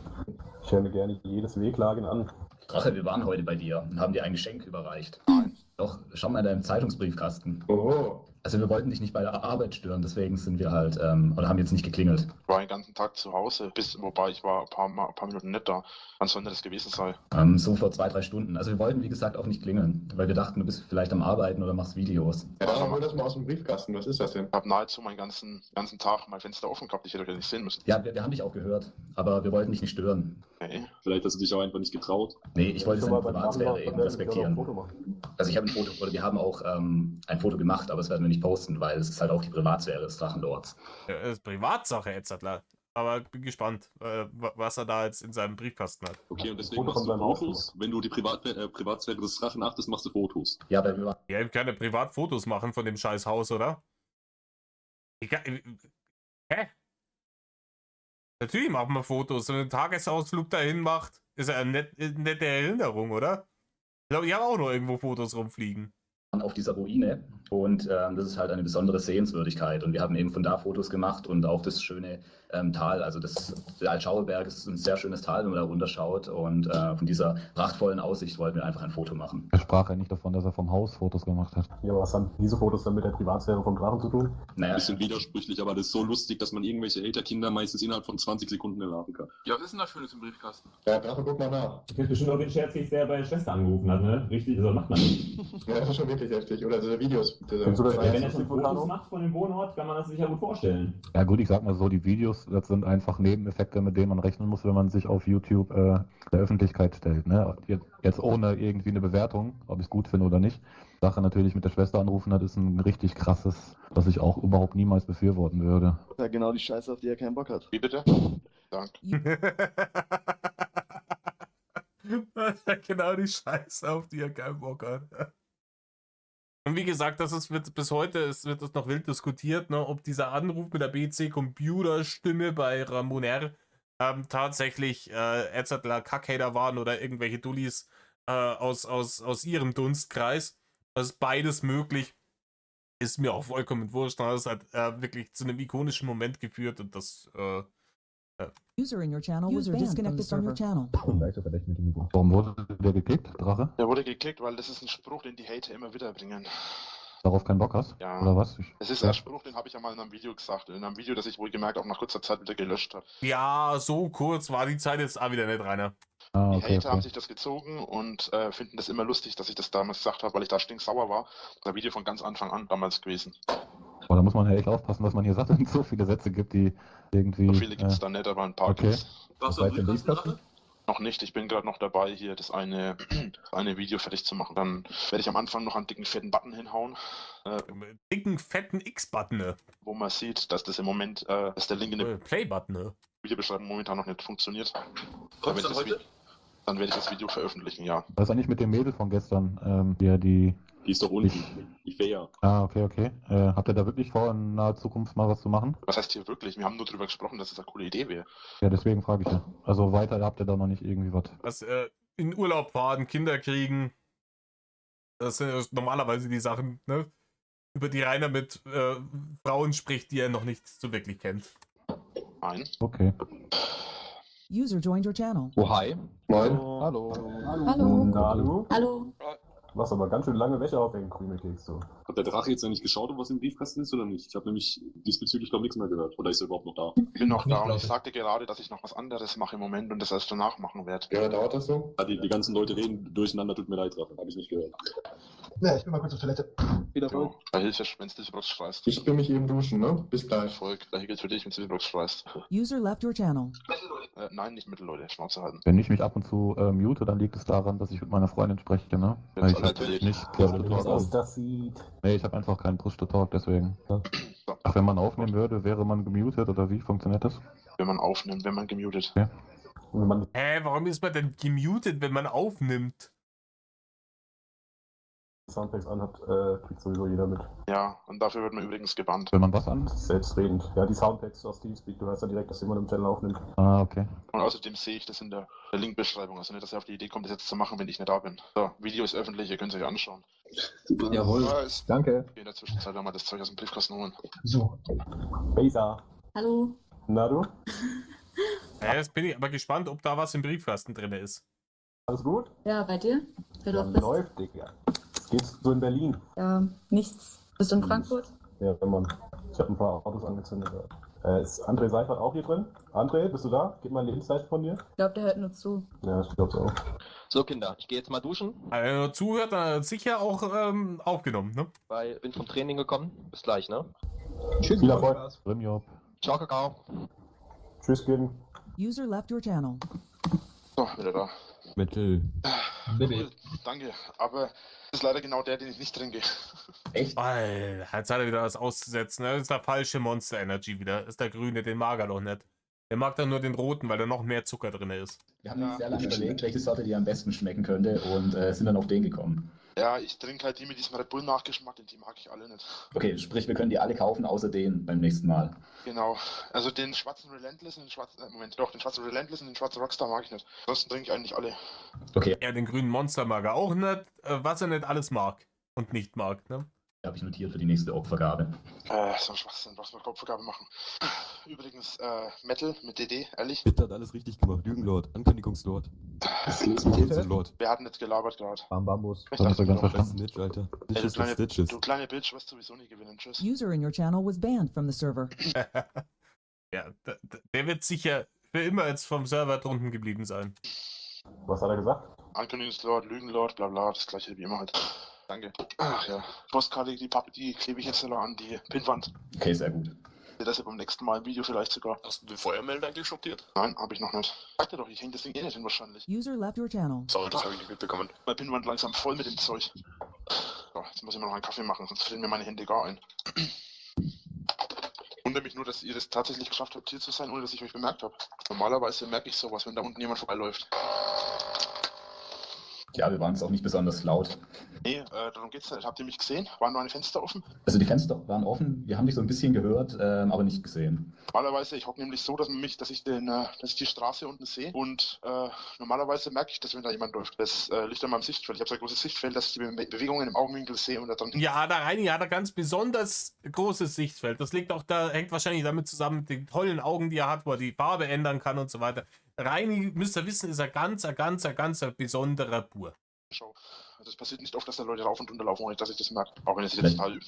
Ich höre mir gerne jedes Wehklagen an. Drache, wir waren heute bei dir und haben dir ein Geschenk überreicht. Nein. Doch, schau mal in deinem Zeitungsbriefkasten. Oh. Also wir wollten dich nicht bei der Arbeit stören, deswegen sind wir halt, oder haben jetzt nicht geklingelt. Ich war den ganzen Tag zu Hause, wobei ich war ein paar Minuten nicht da. Wann soll denn das gewesen sein? So vor 2-3 Stunden. Also wir wollten, wie gesagt, auch nicht klingeln, weil wir dachten, du bist vielleicht am Arbeiten oder machst Videos. Ja, dann hol das mal aus dem Briefkasten. Was ist das denn? Ich habe nahezu meinen ganzen Tag mein Fenster offen gehabt. Ich hätte das nicht sehen müssen. Ja, wir haben dich auch gehört, aber wir wollten dich nicht stören. Okay. Vielleicht hast du dich auch einfach nicht getraut. Nee, ich wollte seine Privatsphäre eben Foto respektieren. machen. Also ich habe ein Foto, oder wir haben auch ein Foto gemacht, aber das werden wir nicht posten, weil es ist halt auch die Privatsphäre des Drachenlords. Ja, das ist Privatsache, Edzardler. Aber bin gespannt, was er da jetzt in seinem Briefkasten hat. Okay, und deswegen machst du Fotos? Wenn du die Privatsphäre des Drachen achtest, machst du Fotos. Ja, weil wir... Ja, ich kann ja Privatfotos machen von dem scheiß Haus, oder? Hä? Natürlich machen wir Fotos. Wenn man einen Tagesausflug dahin macht, ist ja eine nette Erinnerung, oder? Ich glaube, ich habe auch noch irgendwo Fotos rumfliegen. Auf dieser Ruine und das ist halt eine besondere Sehenswürdigkeit und wir haben eben von da Fotos gemacht und auch das schöne Tal, also der Altschauerberg ist ein sehr schönes Tal, wenn man da runterschaut und von dieser prachtvollen Aussicht wollten wir einfach ein Foto machen. Er sprach ja nicht davon, dass er vom Haus Fotos gemacht hat. Ja, aber was haben diese Fotos dann mit der Privatsphäre vom Drachen zu tun? Naja, bisschen widersprüchlich, aber das ist so lustig, dass man irgendwelche Elternkinder meistens innerhalb von 20 Sekunden erladen kann. Ja, was ist denn da Schönes im Briefkasten? Ja, Drache, guck mal nach. Ich finde bestimmt auch den Scherz, der bei der Schwester angerufen hat, ne? Richtig, das macht man nicht. Ja, das ist schon wirklich heftig. Oder diese Videos. Wenn er schon Fotos macht von dem Wohnort, kann man das sich ja gut vorstellen. Ja gut, ich sag mal so, die Videos, das sind einfach Nebeneffekte, mit denen man rechnen muss, wenn man sich auf YouTube der Öffentlichkeit stellt. Ne? Jetzt ohne irgendwie eine Bewertung, ob ich es gut finde oder nicht. Sache natürlich mit der Schwester anrufen hat, ist ein richtig krasses, was ich auch überhaupt niemals befürworten würde. Ja, genau die Scheiße, auf die er keinen Bock hat. Wie bitte? Danke. Genau die Scheiße, auf die er keinen Bock hat. Und wie gesagt, bis heute wird das noch wild diskutiert, ne, ob dieser Anruf mit der BC-Computerstimme bei Ramoner tatsächlich Edzardler Kackhater waren oder irgendwelche Dullis aus ihrem Dunstkreis. Das ist beides möglich. Ist mir auch vollkommen wurscht. Das hat wirklich zu einem ikonischen Moment geführt und das User in your channel was disconnected from your channel. Warum wurde der gekickt, Drache? Der wurde gekickt, weil das ist ein Spruch, den die Hater immer wieder bringen. Darauf keinen Bock hast? Ja. Oder was? Es ist ein Spruch, den habe ich ja mal in einem Video gesagt. In einem Video, das ich wohl gemerkt auch nach kurzer Zeit wieder gelöscht habe. Ja, so kurz war die Zeit jetzt auch wieder nicht, Rainer. Ah, Die Hater haben sich das gezogen und finden das immer lustig, dass ich das damals gesagt habe, weil ich da stinksauer war. Das Video von ganz Anfang an damals gewesen. Aber da muss man ja echt aufpassen, was man hier sagt, wenn es so viele Sätze gibt, die irgendwie... So viele gibt es da nicht, aber ein paar okay. gibt's. Warst du am Briefkasten? Noch nicht, ich bin gerade noch dabei, hier das eine Video fertig zu machen. Dann werde ich am Anfang noch einen dicken, fetten Button hinhauen. Dicken, fetten X-Button, ne? Wo man sieht, dass das im Moment, dass der Link in der Play-Button, ne? Videobeschreibung momentan noch nicht funktioniert. Kommst du heute? Dann werde ich das Video veröffentlichen, ja. Was ist eigentlich mit dem Mädel von gestern? Die ist doch unten. Die Fea. Ah, okay. Habt ihr da wirklich vor, in naher Zukunft mal was zu machen? Was heißt hier wirklich? Wir haben nur darüber gesprochen, dass es eine coole Idee wäre. Ja, deswegen frage ich ja. Also weiter habt ihr da noch nicht irgendwie was? Was, in Urlaub fahren, Kinder kriegen. Das sind ja normalerweise die Sachen, ne? Über die Rainer mit Frauen spricht, die er noch nicht so wirklich kennt. Nein. Okay. User joined your channel. Oh, hi. Moin. Hallo. Hallo. Hallo. Hallo. Du machst aber ganz schön lange Wäsche aufhängen, Krümelkeks, du. Hat der Drache jetzt eigentlich geschaut, ob was im Briefkasten ist oder nicht? Ich habe nämlich diesbezüglich, glaube ich, nichts mehr gehört. Oder ist er überhaupt noch da? Ich bin noch da und ich sagte gerade, dass ich noch was anderes mache im Moment und das erst danach machen werde. Ja, dauert das so? Ja, die ganzen Leute reden durcheinander, tut mir leid, Drache. Habe ich nicht gehört. Ja, ich bin mal kurz auf Toilette. Wieder voll. Bei Hilfe, wenn es dich bloß schreist. Ich will mich eben duschen, ne? Bis gleich. Erfolg, gleiche gilt für dich, wenn es dich bloß schreist. User left your channel. Nein, nicht Mittelleute, Schnauze halten. Wenn ich mich ab und zu mute, dann liegt es daran, dass ich mit meiner Freundin spreche, ne? Weil ich halt nicht Push-to-Talk. Das sieht. Nee, ich habe einfach keinen Push-to-Talk, deswegen. Ach, wenn man aufnehmen würde, wäre man gemutet oder wie funktioniert das? Wenn man aufnimmt, wenn man gemutet. Ja. Warum ist man denn gemutet, wenn man aufnimmt? Soundpacks anhat, kriegt sowieso jeder mit. Ja, und dafür wird man übrigens gebannt. Wenn man was an? Selbstredend. Ja, die Soundpacks aus Teamspeak, du hörst ja direkt, dass jemand im Channel aufnimmt. Ah, okay. Und außerdem sehe ich das in der Linkbeschreibung. Also nicht, dass ihr auf die Idee kommt, das jetzt zu machen, wenn ich nicht da bin. So, Video ist öffentlich, ihr könnt es euch anschauen. Super. Jawohl. Danke. In der Zwischenzeit mal das Zeug aus dem Briefkasten holen. So. Besa. Hallo. Na du? Jetzt bin ich aber gespannt, ob da was im Briefkasten drin ist. Alles gut? Ja, bei dir? Wer du Ja, auch bist? läuft, Digga. Geht's so in Berlin? Ja, nichts. Bist du in Frankfurt? Ja, Mann. Ich habe ein paar Autos angezündet. Ist André Seifert auch hier drin? André, bist du da? Gib mal ein Lebenszeichen von dir. Ich glaube, der hört nur zu. Ja, ich glaube auch. So, Kinder, ich gehe jetzt mal duschen, Also, wenn er zuhört, dann hat er sicher auch aufgenommen, ne? weil bin vom Training gekommen. Bis gleich, ne? Tschüss, viel Erfolg. Ciao, Kakao. Tschüss, Kind. User left your channel. So, wieder da. Mittel. Cool, danke. Aber das ist leider genau der, den ich nicht trinke. Echt? Alter, jetzt hat er wieder was auszusetzen. Das ist der falsche Monster Energy wieder. Das ist der grüne, den mag er doch nicht. Der mag dann nur den roten, weil da noch mehr Zucker drin ist. Wir haben nämlich sehr lange überlegt, welche Sorte dir am besten schmecken könnte und sind dann auf den gekommen. Ja, ich trinke halt die mit diesem Red Bull Nachgeschmack, und die mag ich alle nicht. Okay, sprich, wir können die alle kaufen, außer den beim nächsten Mal. Genau. Also den schwarzen Relentless und den schwarzen, den schwarzen Relentless und den schwarzen Rockstar mag ich nicht. Ansonsten trinke ich eigentlich alle. Okay. Ja, den grünen Monster mag er auch nicht. Was er nicht alles mag und nicht mag, ne? Habe ich notiert für die nächste Opfergabe. So ein Schwachsinn, was wir Kopfvergabe machen. Übrigens, Metal mit DD, ehrlich. Bitte hat alles richtig gemacht. Lügenlord, Ankündigungslord. Lord. Wir hatten jetzt gelabert gerade. Bambus. Ich Dann hast du dachte, ganz du verstanden. Snitch, Alter. Du kleine Bitch, wirst sowieso nie gewinnen. Tschüss. User in your channel was banned from the server. Ja, der wird sicher für immer jetzt vom Server drunten geblieben sein. Was hat er gesagt? Ankündigungslord, Lügenlord, bla bla, das gleiche wie immer halt. Danke. Ach ja. Postkarte, die klebe ich jetzt noch an die Pinnwand. Okay, sehr gut. Das beim nächsten Mal im Video vielleicht sogar. Hast du den Feuermelder eigentlich schockiert? Nein, habe ich noch nicht. Sagte doch, ich hänge das Ding eh nicht hin wahrscheinlich. User left your channel. Sorry, das habe ich nicht mitbekommen. Meine Pinnwand langsam voll mit dem Zeug. So, jetzt muss ich mir noch einen Kaffee machen, sonst frieren mir meine Hände gar ein. Wundere mich nur, dass ihr das tatsächlich geschafft habt, hier zu sein, ohne dass ich euch bemerkt habe. Normalerweise merke ich sowas, wenn da unten jemand vorbeiläuft. Ja, wir waren es auch nicht besonders laut. Nee, darum geht's nicht. Habt ihr mich gesehen? Waren meine Fenster offen? Also die Fenster waren offen, wir haben dich so ein bisschen gehört, aber nicht gesehen. Normalerweise, ich hocke nämlich so, dass ich die Straße unten sehe und normalerweise merke ich das, wenn da jemand läuft. Das liegt an meinem Sichtfeld. Ich habe so ein großes Sichtfeld, dass ich die Bewegungen im Augenwinkel sehe und da dran. Ja, der Reini hat ein ganz besonders großes Sichtfeld. Das liegt auch da, hängt wahrscheinlich damit zusammen mit den tollen Augen, die er hat, wo er die Farbe ändern kann und so weiter. Reini, müsst ihr wissen, ist ein ganz besonderer Bur. Also es passiert nicht oft, dass da Leute rauf und runter laufen, ohne dass ich das merke. Auch wenn es jetzt total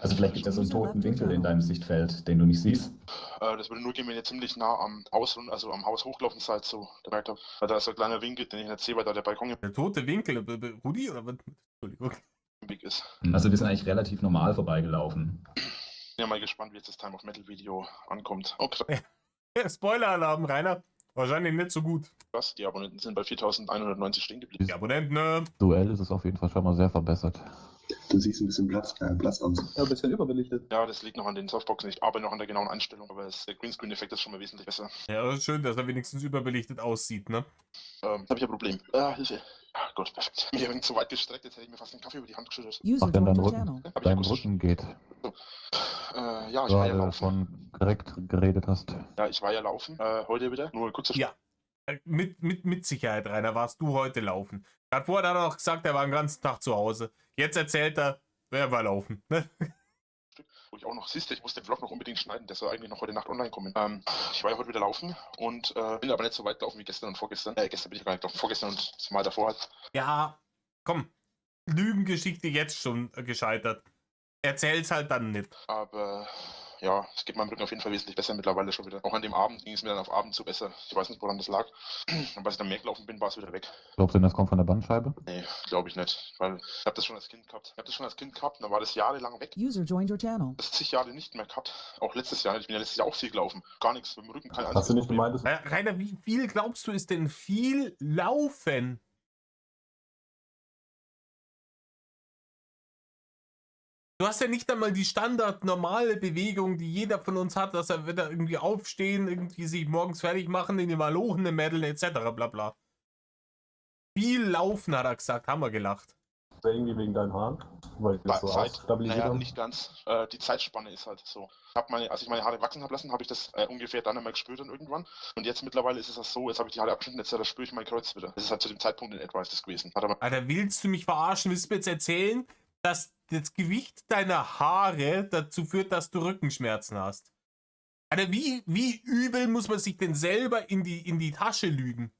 Also vielleicht gibt es so einen toten Winkel in deinem Sichtfeld, den du nicht siehst. Das würde nur gehen, wenn ihr ziemlich nah am Haus, also am Haus hochgelaufen seid, so direkt habt. Weil da ist so ein kleiner Winkel, den ich nicht sehe, weil da der Balkon Der tote Winkel, Rudi oder was? Entschuldigung. Big ist. Also wir sind eigentlich relativ normal vorbeigelaufen. Ich bin mal gespannt, wie jetzt das Time of Metal Video ankommt. Okay. Spoiler-Alarm, Rainer. Wahrscheinlich nicht so gut. Was? Die Abonnenten sind bei 4190 stehen geblieben. Die Abonnenten, ne? Duell ist es auf jeden Fall schon mal sehr verbessert. Du siehst ein bisschen Platz aus. Ja, ein bisschen überbelichtet. Ja, das liegt noch an den Softboxen. Ich arbeite noch an der genauen Einstellung, aber der Greenscreen-Effekt ist schon mal wesentlich besser. Ja, ist schön, dass er wenigstens überbelichtet aussieht, ne? Habe ich ein Problem. Hilfe. Ah, Gott, perfekt. Mir bin zu weit gestreckt, jetzt hätte ich mir fast den Kaffee über die Hand geschüttet. Ach, denn dein Rücken geht. Ja, ich war ja laufen. Von direkt geredet hast. Ja, ich war ja laufen. Heute wieder. Nur kurz. Ja. Mit Sicherheit, Rainer, warst du heute laufen. Gerade vorher hat er noch gesagt, er war den ganzen Tag zu Hause. Jetzt erzählt er, wer war laufen. Ne? Wo ich auch noch, siehst du, ich muss den Vlog noch unbedingt schneiden, der soll eigentlich noch heute Nacht online kommen. Ich war ja heute wieder laufen und bin aber nicht so weit gelaufen wie gestern und vorgestern. Gestern bin ich gar nicht gelaufen, vorgestern und das Mal davor halt. Ja, komm. Lügengeschichte jetzt schon gescheitert. Erzähl's halt dann nicht. Aber ja, es geht meinem Rücken auf jeden Fall wesentlich besser mittlerweile schon wieder. Auch an dem Abend ging es mir dann auf Abend so besser. Ich weiß nicht, woran das lag. Und als ich dann mehr gelaufen bin, war es wieder weg. Glaubst du denn, das kommt von der Bandscheibe? Nee, glaube ich nicht. Weil ich habe das schon als Kind gehabt. Und dann war das jahrelang weg. User joined your channel. Das zig Jahre nicht mehr gehabt. Auch letztes Jahr. Ich bin ja letztes Jahr auch viel gelaufen. Gar nichts mit dem Rücken. Kein Hast du nicht gemeint, Rainer, wie viel glaubst du ist denn viel Laufen? Du hast ja nicht einmal die standardnormale Bewegung, die jeder von uns hat, dass er wieder irgendwie aufstehen, irgendwie sich morgens fertig machen, in die Malochen meddeln, etc. bla bla. Viel Laufen, hat er gesagt, haben wir gelacht. Irgendwie wegen deinen Haaren? Weil das so ausstabilisiert naja, haben? nicht ganz. Die Zeitspanne ist halt so. Als ich meine Haare wachsen habe lassen, habe ich das ungefähr dann einmal gespürt dann irgendwann. Und jetzt mittlerweile ist es das so, jetzt habe ich die Haare abgeschnitten, jetzt spüre ich mein Kreuz wieder. Das ist halt zu dem Zeitpunkt in etwa ist das gewesen. Alter, willst du mich verarschen? Willst du mir jetzt erzählen, dass das Gewicht deiner Haare dazu führt, dass du Rückenschmerzen hast? Alter, wie übel muss man sich denn selber in die Tasche lügen?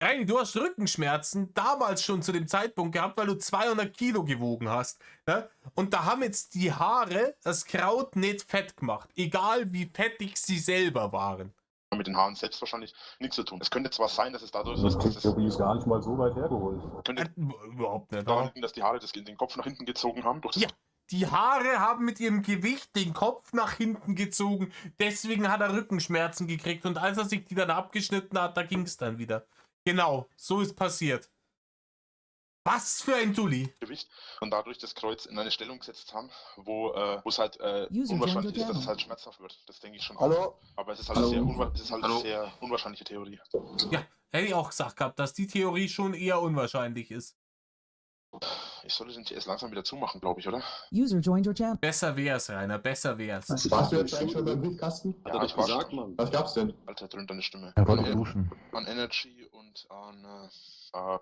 Reini, du hast Rückenschmerzen damals schon zu dem Zeitpunkt gehabt, weil du 200 Kilo gewogen hast. Ne? Und da haben jetzt die Haare das Kraut nicht fett gemacht. Egal wie fettig sie selber waren. Mit den Haaren selbst wahrscheinlich nichts zu tun. Es könnte zwar sein, dass es dadurch Das ist, dass Theorie ist gar nicht mal so weit hergeholt. könnte Überhaupt nicht. daran liegen, dass die Haare den Kopf nach hinten gezogen haben. Durch das Ja, die Haare haben mit ihrem Gewicht den Kopf nach hinten gezogen. Deswegen hat er Rückenschmerzen gekriegt. Und als er sich die dann abgeschnitten hat, da ging es dann wieder. Genau, so ist passiert. Was für ein Dulli. Gewicht und dadurch das Kreuz in eine Stellung gesetzt haben, wo es halt User unwahrscheinlich joined ist, your dass es channel. halt schmerzhaft wird. Das denke ich schon. Hallo? Auch. Aber es ist halt, Hallo? eine sehr unwahrscheinliche Theorie. Ja, hätte ich auch gesagt gehabt, dass die Theorie schon eher unwahrscheinlich ist. Ich sollte den TS langsam wieder zumachen, glaube ich, oder? User joined your channel. Besser wär's, Rainer, besser wär's. Warst du jetzt eigentlich schon beim Briefkasten? Hat er doch gesagt, Mann. Was gab's denn? Alter, dröhnt deine Stimme. Er wollte duschen. An Energy und an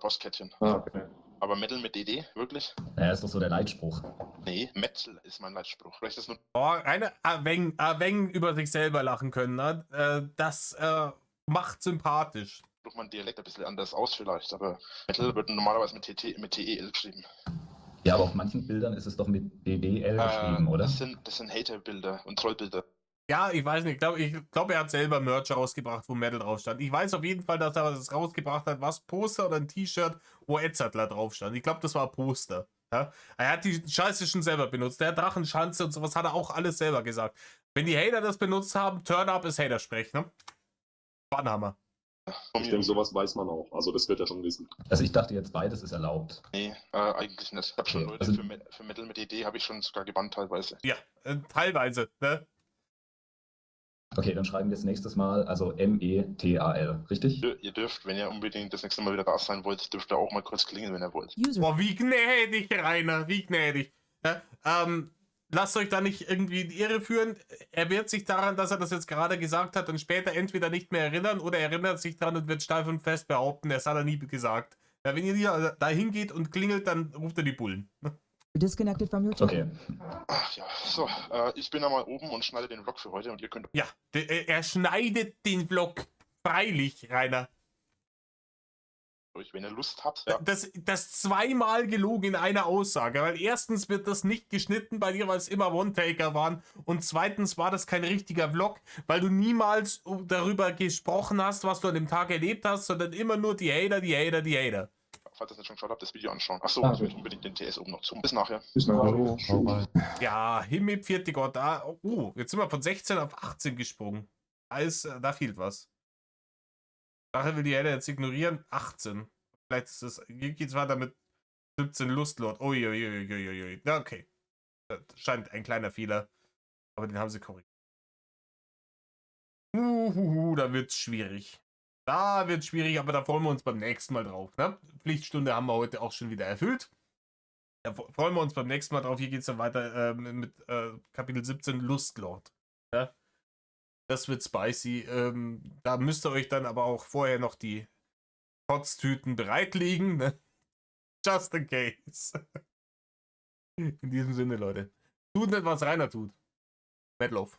Postkettchen. Ah, okay. Aber Metal mit DD, wirklich? Ja, ist doch so der Leitspruch. Nee, Metal ist mein Leitspruch. Vielleicht ist das nur. Oh, Rainer, wenn über sich selber lachen können, ne? Das macht sympathisch. Durch mein Dialekt ein bisschen anders aus vielleicht, aber Metal wird normalerweise mit TEL geschrieben. Ja, aber auf manchen Bildern ist es doch mit DDL geschrieben, oder? Das sind Hater-Bilder und Trollbilder. Ja, ich weiß nicht. Ich glaube, er hat selber Merch rausgebracht, wo Metal drauf stand. Ich weiß auf jeden Fall, dass er das rausgebracht hat, was Poster oder ein T-Shirt, wo Edzardler drauf stand. Ich glaube, das war ein Poster. Ja? Er hat die Scheiße schon selber benutzt. Der Drachenschanze und sowas hat er auch alles selber gesagt. Wenn die Hater das benutzt haben, Turn-Up ist Hatersprech, ne? Bannhammer. Ich denke, sowas weiß man auch. Also das wird er schon wissen. Also ich dachte jetzt, beides ist erlaubt. Nee, eigentlich nicht. Ich habe schon Okay, Leute also- für Metal mit DD habe ich schon sogar gebannt teilweise. Ja, teilweise, ne? Okay, dann schreiben wir jetzt nächstes Mal, also METAL, richtig? Ihr dürft, wenn ihr unbedingt das nächste Mal wieder da sein wollt, dürft ihr auch mal kurz klingeln, wenn ihr wollt. User Boah, wie gnädig, Rainer, wie gnädig. Ja, lasst euch da nicht irgendwie in die Irre führen. Er wird sich daran, dass er das jetzt gerade gesagt hat und später entweder nicht mehr erinnern oder erinnert sich daran und wird steif und fest behaupten, das hat er nie gesagt. Ja, wenn ihr da hingeht und klingelt, dann ruft er die Bullen. disconnected from your channel. Okay. Ach ja, so, ich bin einmal oben und schneide den Vlog für heute und ihr könnt. Ja, er schneidet den Vlog. Freilich, Rainer. Durch, wenn ihr Lust habt. Ja. Das zweimal gelogen in einer Aussage, weil erstens wird das nicht geschnitten bei dir, weil es immer One-Taker waren und zweitens war das kein richtiger Vlog, weil du niemals darüber gesprochen hast, was du an dem Tag erlebt hast, sondern immer nur die Hater, die Hater, die Hater. Falls ihr es nicht schon geschaut habt, das Video anschauen. Achso, Ah, ich will unbedingt den TS oben noch zu. Bis nachher. Bis nachher. Hallo, hau rein. Ja, Himmel, vierte Gott, da, jetzt sind wir von 16 auf 18 gesprungen. Da fehlt was. Sache will die Hater jetzt ignorieren, 18. Vielleicht ist das, hier geht's weiter mit 17 Lustlord. Uiuiuiuiui. Na, okay. Das scheint ein kleiner Fehler. Aber den haben sie korrigiert. Da wird's schwierig. Da wird's schwierig, aber da freuen wir uns beim nächsten Mal drauf. Ne? Pflichtstunde haben wir heute auch schon wieder erfüllt. Da freuen wir uns beim nächsten Mal drauf. Hier geht's dann weiter mit Kapitel 17 Lustlord. Ja? Das wird spicy. Da müsst ihr euch dann aber auch vorher noch die Kotztüten bereitlegen. Ne? Just in case. In diesem Sinne, Leute. Tut nicht, was Rainer tut. Metal Love.